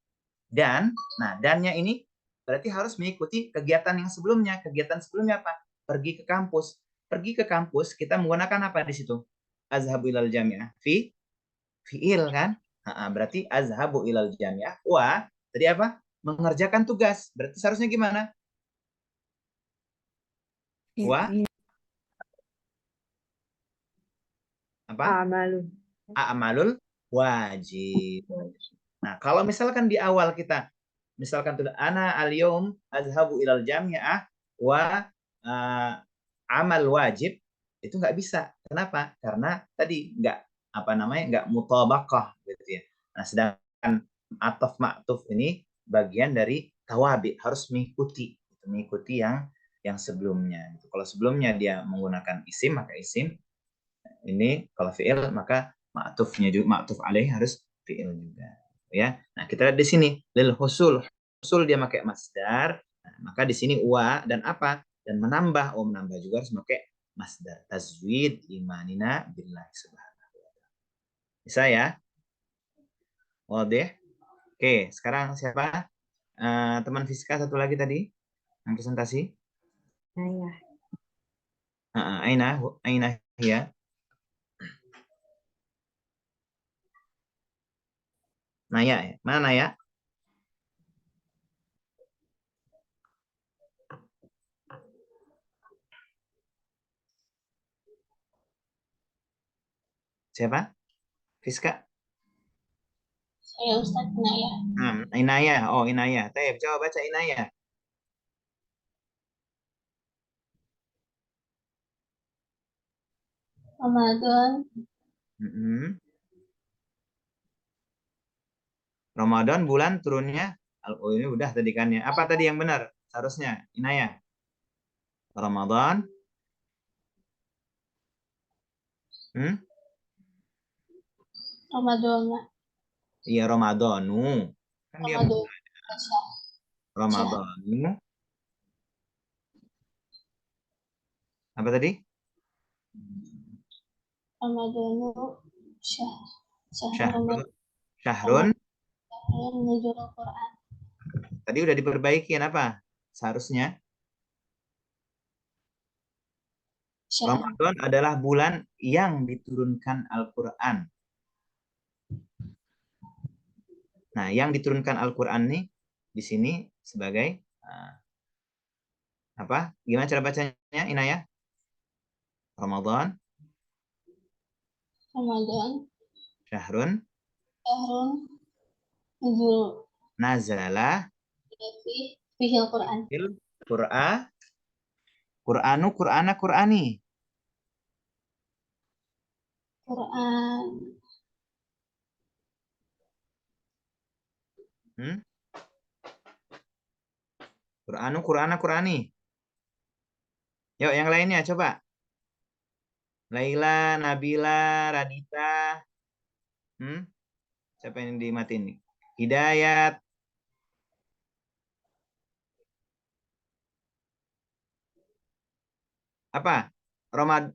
Dan, nah dannya ini berarti harus mengikuti kegiatan yang sebelumnya. Kegiatan sebelumnya apa? Pergi ke kampus. Pergi ke kampus, kita menggunakan apa di situ? Azhabu ilal jami'ah. Fi'il kan? Berarti azhabu ilal jami'ah. Wa, tadi apa? Mengerjakan tugas. Berarti seharusnya gimana? Wa, apa? Amalu. A'malul wajib. Nah, kalau misalkan di awal kita misalkan tuh ana al-yaum azhabu ilal jami'ah wa amal wajib, itu nggak bisa. Kenapa? Karena tadi nggak apa namanya nggak mutabaqah gitu ya. Nah, sedangkan ataf ma'tuf ini bagian dari tawabi, harus mengikuti yang sebelumnya. Kalau sebelumnya dia menggunakan isim, maka isim. Ini kalau fi'il maka ma'tufnya juga ma'tuf alaih harus fi'il juga. Ya. Nah, kita lihat di sini lil husul. Husul dia pakai masdar. Nah, maka di sini wa dan apa? Dan menambah. Oh, menambah juga harus pakai masdar. Tazwid imanina billahi subhanahu wa ta'ala. Bisa ya? Wadah. Oke, sekarang siapa? Teman fisika satu lagi tadi yang presentasi. Naya. Aina ya. Naya ya. Mana Naya? Siapa? Fiska? Saya Ustadz Naya. Inayah. Oh, Inayah. Taib, coba baca Inayah. Ramadan, Mm-mm. Ramadan bulan turunnya. Oh, ini udah tadi kan ya. Apa tadi yang benar? Seharusnya Inayah. Ramadan. Hmm? Ramadan, Iya, Ramadanu. Kan dia Ramadan, Syah, Syah, Ramadanu. Apa tadi? Ramadanu, Syah, Syahrul Syahrun. Ramadan, Syahrun. menunjuk Al-Quran. Tadi udah diperbaikin apa? Seharusnya Syah, Ramadan adalah bulan yang diturunkan Al-Quran. Nah, yang diturunkan Al-Quran nih di sini sebagai apa? Gimana cara bacanya, Inayah? Ramadan, Ramadan, Syahrun, Syahrul Nuzul Nazalah, Fihil Quran. Qur'an, Qur'anu, Qur'ana, Qur'ani. Quran, Hmm? Qur'anu, Qur'ana, Qur'ani. Yuk, yang lainnya coba. Laila, Nabila, Radita. Hmm? Siapa yang dimatiin nih? Hidayat. Apa?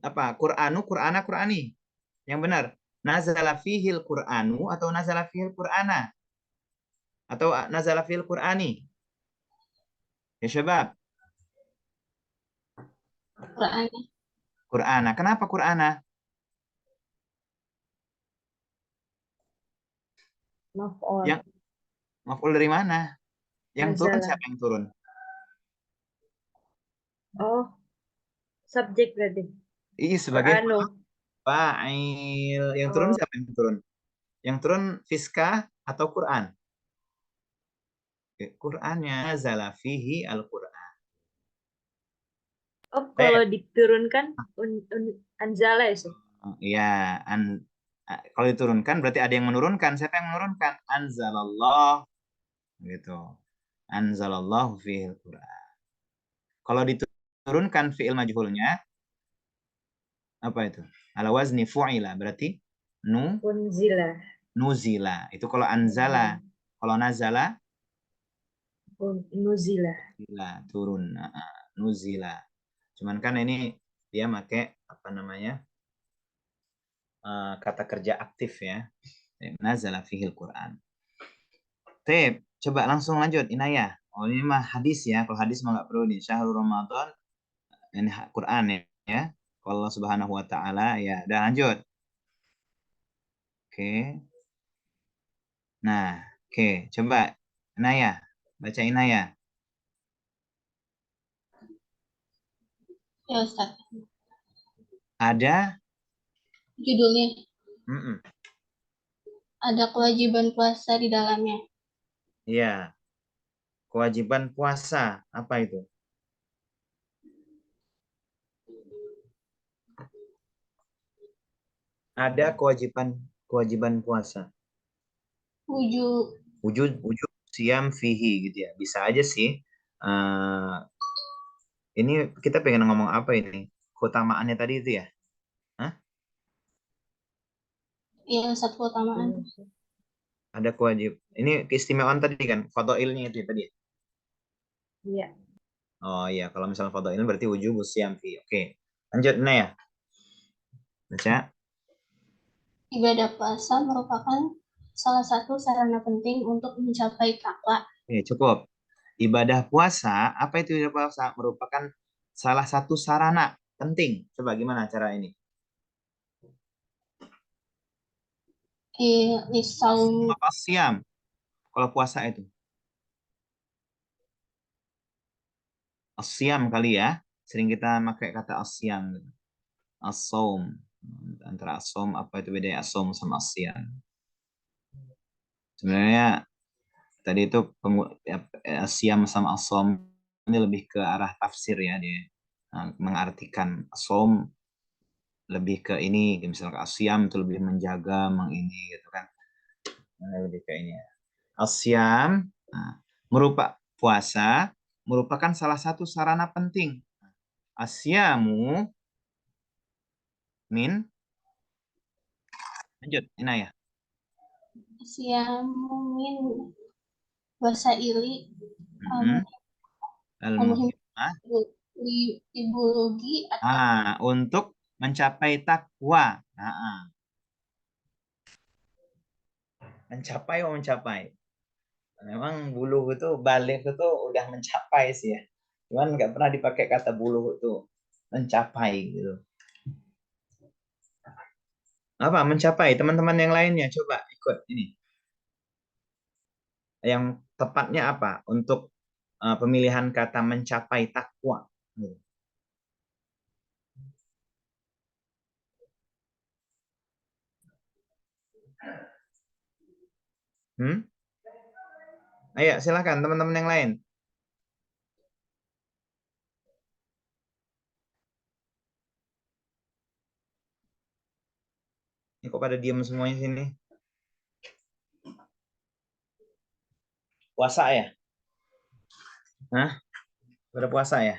Apa? Qur'anu, Qur'ana, Qur'ani. Yang benar. Nazala fihil Qur'anu atau nazala fihil Qur'ana? Atau nazala fihil Qur'ani? Ya, syabab. Quran, Qur'ana. Kenapa Qur'ana? Maf'ul. Yang maf'ul dari mana? Yang turun Nazala. siapa yang turun? Oh, subjek berarti. Iya, sebagai Qur'anu. fa'il. Yang turun Oh, siapa yang turun? Yang turun Fiskah atau Quran? Qurannya nazala fihi al-Quran. oh kalau diturunkan anzala ya, sih? Iya, kalau diturunkan berarti ada yang menurunkan. Siapa yang menurunkan? Anzalallah gitu. Anzalallahu fihi al-Quran. Kalau diturunkan fi'il majhulnya apa itu? Ala wazni fu'ila berarti Unzila. nuzila. Itu kalau anzala. Kalau nazala Nuzila. turun. Nuzila. Cuman kan ini dia pakai apa namanya? kata kerja aktif ya. Nazala fihil Quran. Tep, coba langsung lanjut Inayah. Oh ini mah hadis ya. Kalau hadis mah nggak perlu nih. Syahrul Ramadan ini Quran ya. Kalau Allah Subhanahu wa taala ya. Udah lanjut. Oke. Nah, oke, coba Inayah. Baca Inayah. Ya Ustaz. Ada Judulnya mm-mm. ada kewajiban puasa di dalamnya. Iya. Kewajiban puasa apa itu? Ada kewajiban puasa. Wujud Wujud siam fihi gitu ya. Bisa aja sih. Eh, ini kita pengen ngomong apa ini? Keutamaannya tadi itu ya? Hah? ya Ustaz keutamaan. Ada kewajib. Ini keistimewaan tadi kan? Fadailnya itu ya tadi. Iya. Oh iya, kalau misalnya fadail berarti wujub siam fihi. Oke. Lanjut Nah ya. Baca. Ibadah puasa merupakan salah satu sarana penting untuk mencapai takwa. Oke, cukup. Ibadah puasa, apa itu ibadah puasa? Merupakan salah satu sarana penting. Coba gimana cara ini? Lisaum Apa siam? Kalau puasa itu. Asyam kali ya. Sering kita pakai kata asyam. Asom. Antara asom, apa itu bedanya asom sama asyam? Sebenarnya tadi itu asyam sama asom ini lebih ke arah tafsir ya dia. Nah, mengartikan asom lebih ke ini, misalnya asyam itu lebih menjaga, mengini gitu kan. Nah, lebih ke ini ya. Asyam merupakan puasa merupakan salah satu sarana penting. Asyamu min lanjut Inayah. siamumin wasaili Mm-mm. al-muhim Al-muhimmah. ibulugi atau Untuk mencapai takwa. Mencapai atau mencapai. Memang buluh itu balik itu udah mencapai sih ya. Cuman nggak pernah dipakai kata buluh itu mencapai gitu. Apa mencapai? Teman-teman yang lainnya coba ikut ini. Yang tepatnya apa untuk pemilihan kata mencapai takwa? Hmm? Ayo silakan teman-teman yang lain. Ini kok pada diam semuanya sini? Puasa ya? Hah? Pada puasa ya?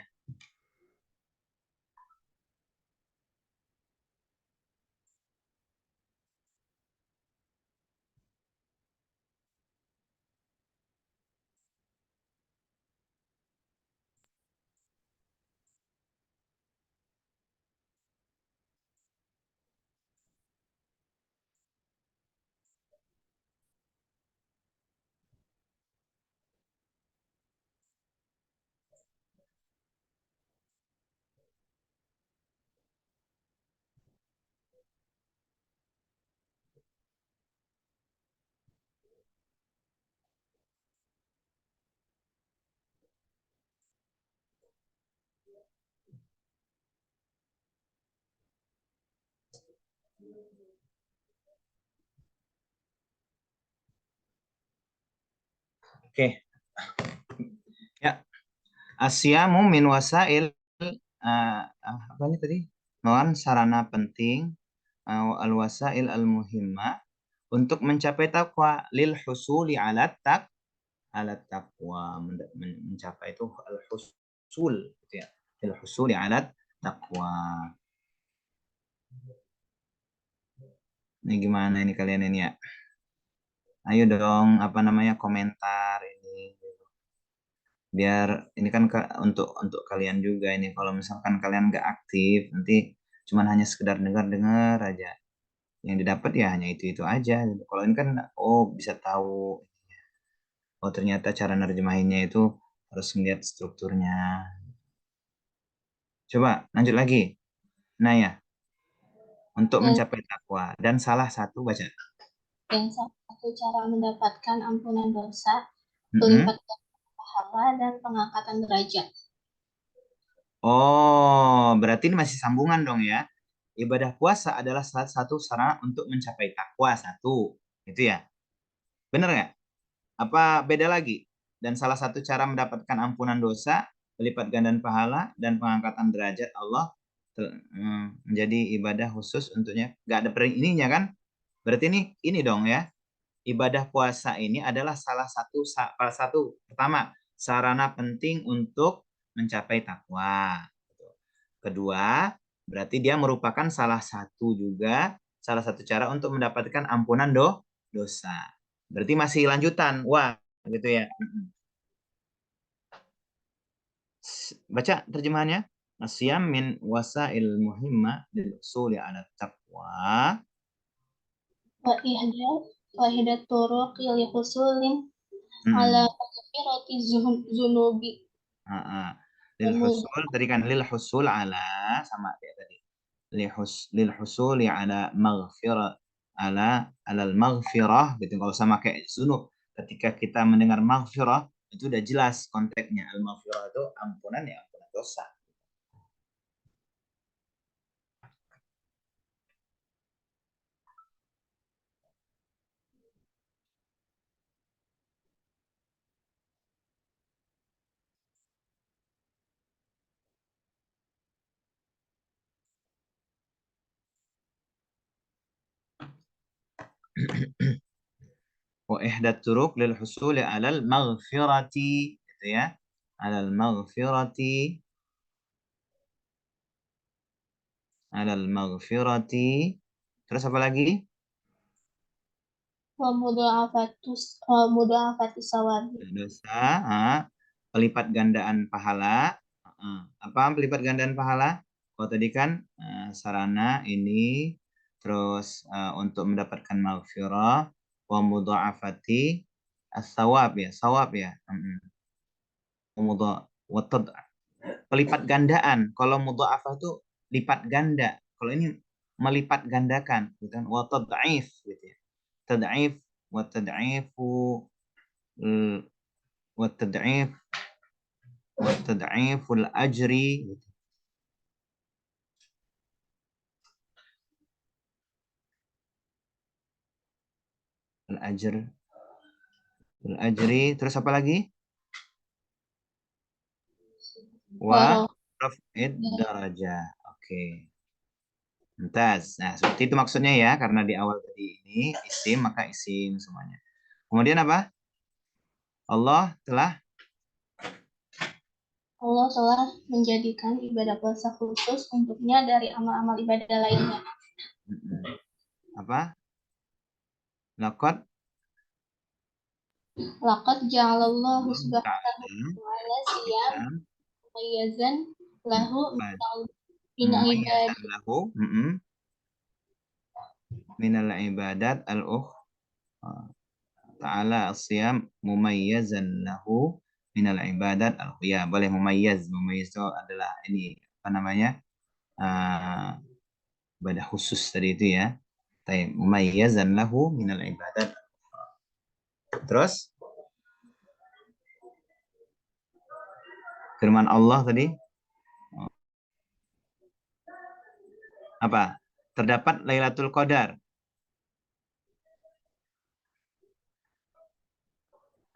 Oke. Ya. Asyamu min wasail apa ini tadi? Non sarana penting al-wasail al-muhimmah untuk mencapai takwa lil husuli alat taqwa mencapai itu al-husul gitu ya. Lil husuli alat taqwa. Ini gimana ini kalian ini ya? Ayo dong apa namanya komentar ini. Biar ini kan untuk kalian juga ini kalau misalkan kalian nggak aktif nanti cuman hanya sekedar dengar-dengar aja yang didapat ya hanya itu aja gitu. Kalau ini kan oh bisa tahu oh ternyata cara nerjemahinnya itu harus melihat strukturnya. Coba lanjut lagi. Nah ya, untuk Dan mencapai takwa dan salah satu baca. salah satu cara mendapatkan ampunan dosa, Mm-mm. pelipat pahala, dan pengangkatan derajat. Oh, berarti ini masih sambungan dong ya. Ibadah puasa adalah salah satu sarana untuk mencapai takwa satu. Itu ya. Bener nggak? Apa beda lagi? Dan salah satu cara mendapatkan ampunan dosa, melipat gandan pahala, dan pengangkatan derajat Allah menjadi ibadah khusus untuknya. Nggak ada ininya kan? Berarti ini dong ya. Ibadah puasa ini adalah salah satu pertama sarana penting untuk mencapai takwa. Kedua, berarti dia merupakan salah satu cara untuk mendapatkan ampunan dosa. Berarti masih lanjutan. Wah, gitu ya. Baca terjemahannya. Asyam min wasail muhimma lil usuli ala taqwa. Wahidat turuq li husulin ala Hmm. maghfirati zunubi. Lil husul tadi kan lil husul ala sama kayak tadi. Lil husuli ala maghfirah ala alal maghfirah gitu. Kalau sama kayak zunub ketika kita mendengar maghfirah itu udah jelas konteksnya. Al maghfirah itu ampunan ya ampunan dosa. Wa ihdat turuk lil husuli alal maghfirati gitu ya. Alal maghfirati alal maghfirati. Terus apa lagi? Wa mudha'afati sawabi. Dosa, pelipat gandaan pahala. Apa pelipat gandaan pahala? Kalau tadi kan sarana ini, terus untuk mendapatkan maghfirah, wa mudha'afati as-sawab ya, sawab ya. Pelipat gandaan. Kalau mudha'afah itu lipat ganda. Kalau ini melipat gandakan, gitu kan? Wa tad'if gitu ya. Tad'if wa tad'ifu wa tad'if wa tad'iful ajri gitu. Al-ajr al-ajri terus apa lagi? Wa Waroh. raf'id darajah. Oke. Mumtaz. Nah, seperti itu maksudnya ya, karena di awal tadi ini isim maka isim semuanya. Kemudian apa? Allah telah Allah telah menjadikan ibadah puasa khusus untuknya dari amal-amal ibadah lainnya. apa? Laqad Laqad ja'alallahu Allah subhanahu ta'ala wa ta'ala siyam kita mumayyazan lahu min mumayyazan ibadah lahu minal ibadat al-ukh ta'ala as-siyam mumayyazan lahu minal ibadat ya boleh mumayyiz itu adalah ini apa namanya ibadah khusus tadi itu ya tayyib mumayyazan lahu minal ibadat terus firman Allah tadi apa terdapat Lailatul Qadar.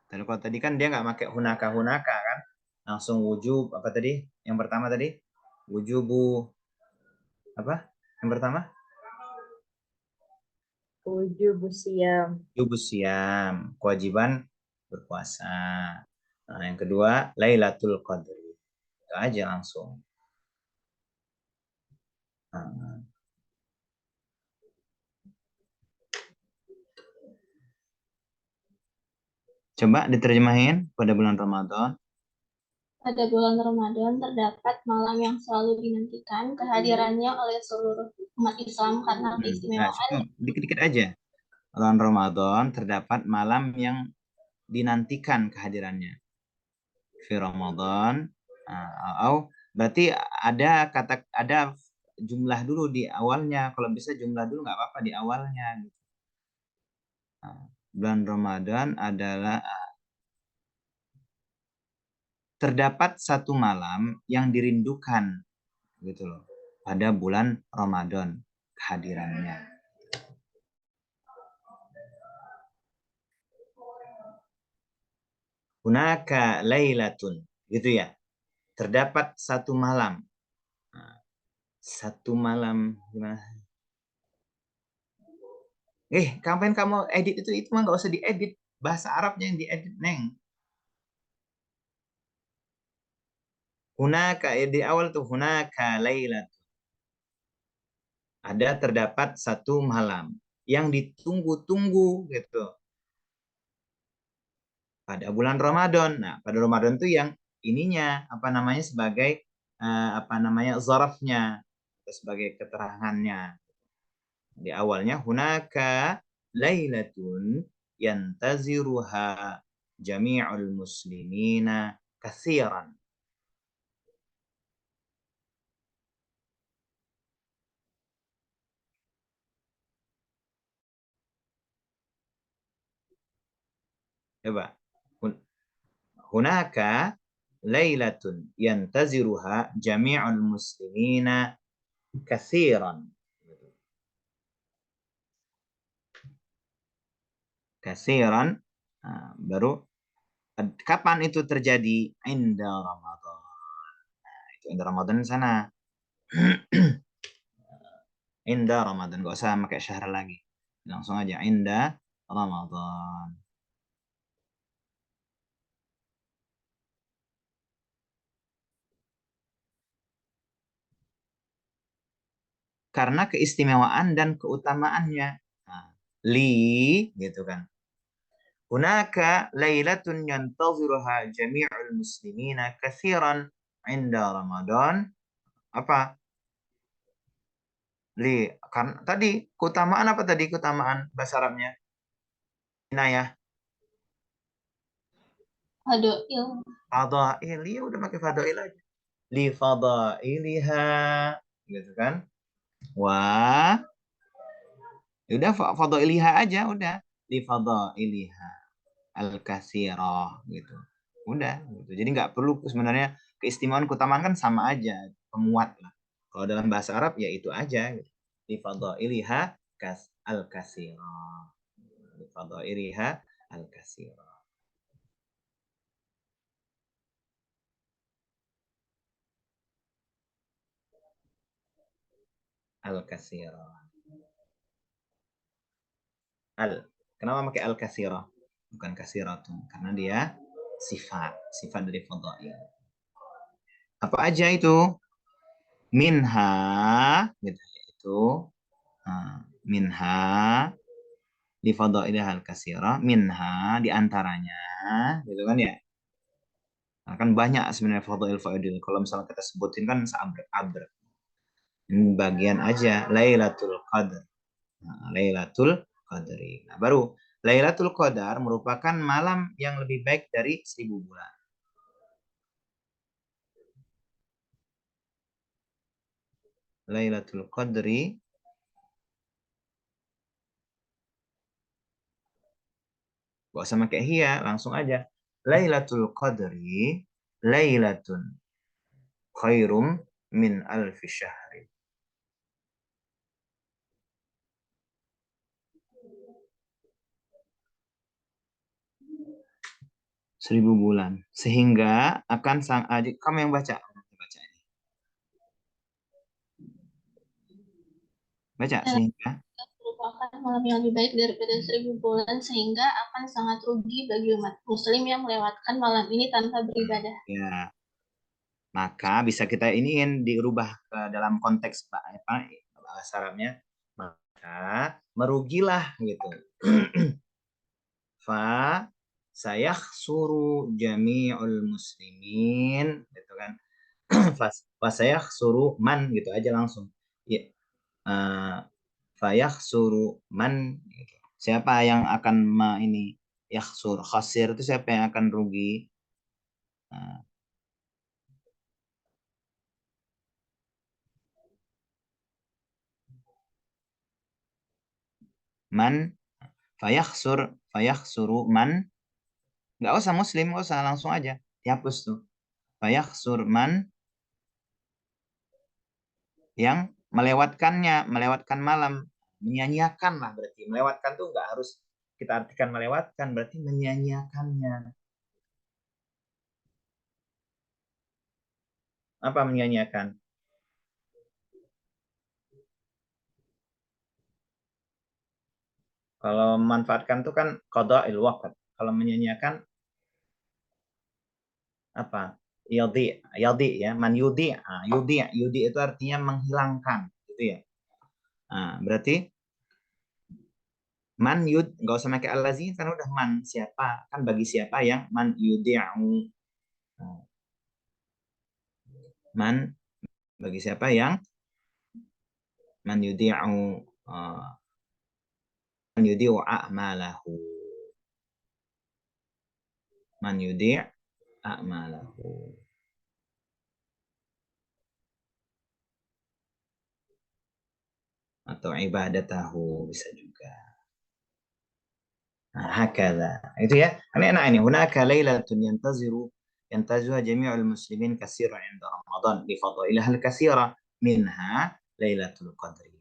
Dan kalau tadi kan dia nggak pakai hunaka kan, langsung wujub apa tadi? Yang pertama tadi wujubu apa? Yang pertama Wujub siam. wujubus siam, kewajiban berpuasa. Nah, yang kedua Lailatul Qadar. Itu aja langsung. Nah, coba diterjemahin pada bulan Ramadan. Pada bulan Ramadan terdapat malam yang selalu dinantikan kehadirannya oleh seluruh umat Islam karena Nah, keistimewaan. cukup dikit-dikit aja. Bulan Ramadan terdapat malam yang dinantikan kehadirannya. Fi Ramadan, berarti ada jumlah dulu di awalnya. Kalau bisa jumlah dulu nggak apa-apa di awalnya. Bulan Ramadan adalah terdapat satu malam yang dirindukan gitu loh pada bulan Ramadan kehadirannya. Hunaka lailatun gitu ya. Terdapat satu malam. Satu malam gimana? Kapan kamu edit itu mah nggak usah diedit. Bahasa Arabnya yang diedit, Neng. Hunaka di awal tuh hunaka lailat. Ada terdapat satu malam yang ditunggu-tunggu gitu. Pada bulan Ramadan. Nah, pada Ramadan tuh yang ininya apa namanya sebagai zarafnya sebagai keterangannya. Di awalnya hunaka lailatun yantaziruha jami'ul muslimina katsiran. Coba. Hunaka lailatun yantaziruha jami'ul muslimina katsiran. Katsiran. Baru kapan itu terjadi? Inda Ramadan. Itu inda Ramadan sana. Inda Ramadan. Gak usah pakai syahr lagi. Langsung aja inda Ramadan. Karena keistimewaan dan keutamaannya. Nah, li gitu kan. Hunaka lailatun yantaziruha jami'ul muslimina katsiran inda Ramadan. Apa? Li. Karena tadi keutamaan apa tadi keutamaan bahasa Arabnya? Inayah. Fadail. Fadail. Ya udah pakai fadail aja. Li fadailiha gitu kan. Wah, udah fadailiha aja udah. Li fadailiha al-katsirah gitu. Udah gitu. Jadi nggak perlu sebenarnya keistimewaan keutamaan kan sama aja, penguat lah. Kalau dalam bahasa Arab ya itu aja gitu. Li fadailiha al-katsirah. Li fadailiha al-katsirah. Al-katsirah. Kenapa pakai al-katsirah? Bukan kasiratun karena dia sifat dari fadail. Apa aja itu? Minha gitu itu minha di fadailih al-katsirah minha di antaranya gitu kan ya. Nah, kan banyak sebenarnya fadail. Kalau misalnya kita sebutin kan seabrek-abrek. Ini bagian aja Lailatul Qadar. Lailatul Qadri. Nah, baru Lailatul Qadar merupakan malam yang lebih baik dari 1000 bulan. Lailatul Qadri gak usah pakai hiya, langsung aja. Lailatul Qadri Lailatun khairum min alfi syahri. 1000 bulan. Sehingga akan kamu yang baca. Baca sehingga Merupakan malam yang lebih baik daripada 1000 bulan sehingga akan sangat rugi bagi umat muslim yang melewatkan malam ini tanpa beribadah. ya. Maka bisa kita iniin dirubah ke dalam konteks bahasa Arabnya. Maka merugilah gitu. Fa sayakhsuru jami'ul muslimin, gitu kan. Fasayakhsuru man, gitu aja langsung. Ya, fayakhsuru man, gitu. Siapa yang akan ini yakhsur, khasir itu siapa yang akan rugi? Man fayakhsuru man, nggak usah muslim, nggak usah, langsung aja dihapus tuh. Fayakhsur man, yang melewatkan malam, menyanyiakan lah berarti. Melewatkan tuh nggak harus kita artikan melewatkan, berarti menyanyiakannya. Apa menyanyiakan? Kalau memanfaatkan tuh kan qada'il waqt. Kalau menyanyiakan apa? Yadi ya, man yudi. Yudi itu artinya menghilangkan, gitu ya. Nah, berarti man yud, nggak usah pakai allazi kan udah man, siapa, kan bagi siapa yang man yudi'u. Man bagi siapa yang man yudi'u a'malahu. Man yudi' a'malahu. Atau ibadatahu bisa juga. Nah, hakala. Itu ya. Ini enak ini. Hunaka lailatun yantaziruha jami'ul muslimin katsira 'inda Ramadan li fadailaha al-katsira minha lailatul qadri.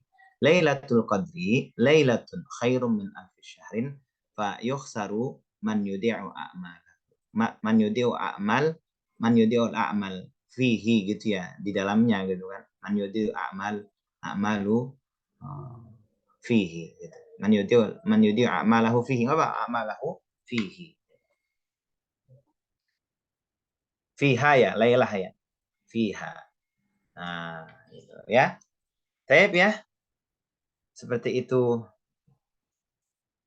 Lailatul qadri lailatun khairum min alfi syahrin fa yukhsaru man yudi'u a'mal. Man yudi'u a'mal fihi, gitu ya, di dalamnya, gitu kan. Man yudi'u a'malu fihi, gitu. Man yudi'u a'malahu fihi, apa a'malahu fihi. Fiha ya, lailah ya. Fiha. Nah, gitu ya. Taib ya. Seperti itu.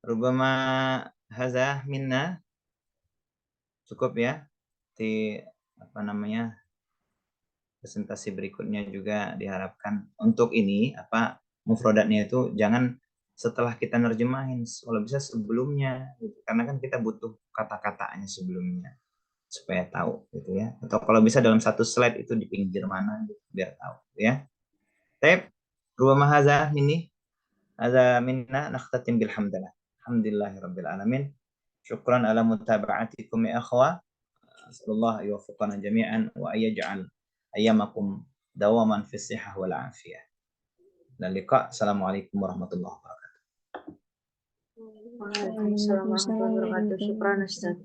Rubama haza minna. Cukup ya. Di apa namanya? Presentasi berikutnya juga diharapkan untuk ini apa mufradatnya itu jangan setelah kita nerjemahin, kalau bisa sebelumnya, gitu. Karena kan kita butuh kata-katanya sebelumnya supaya tahu, gitu ya. Atau kalau bisa dalam satu slide itu di pinggir mana, gitu, biar tahu, ya. Taib, rubama hadza minna nakhtatim bilhamdulillah. Alhamdulillahirabbil alamin. Syukran ala mutaba'atikum ya akhwa. Asallallahu yuwaffiqana jami'an wa ayyaj'al ayyamakum dawaman fi sihhah wal afiyah. Dan liqa. Assalamualaikum warahmatullahi wabarakatuh. Waalaikumsalam warahmatullahi wabarakatuh. Syukran Ustaz.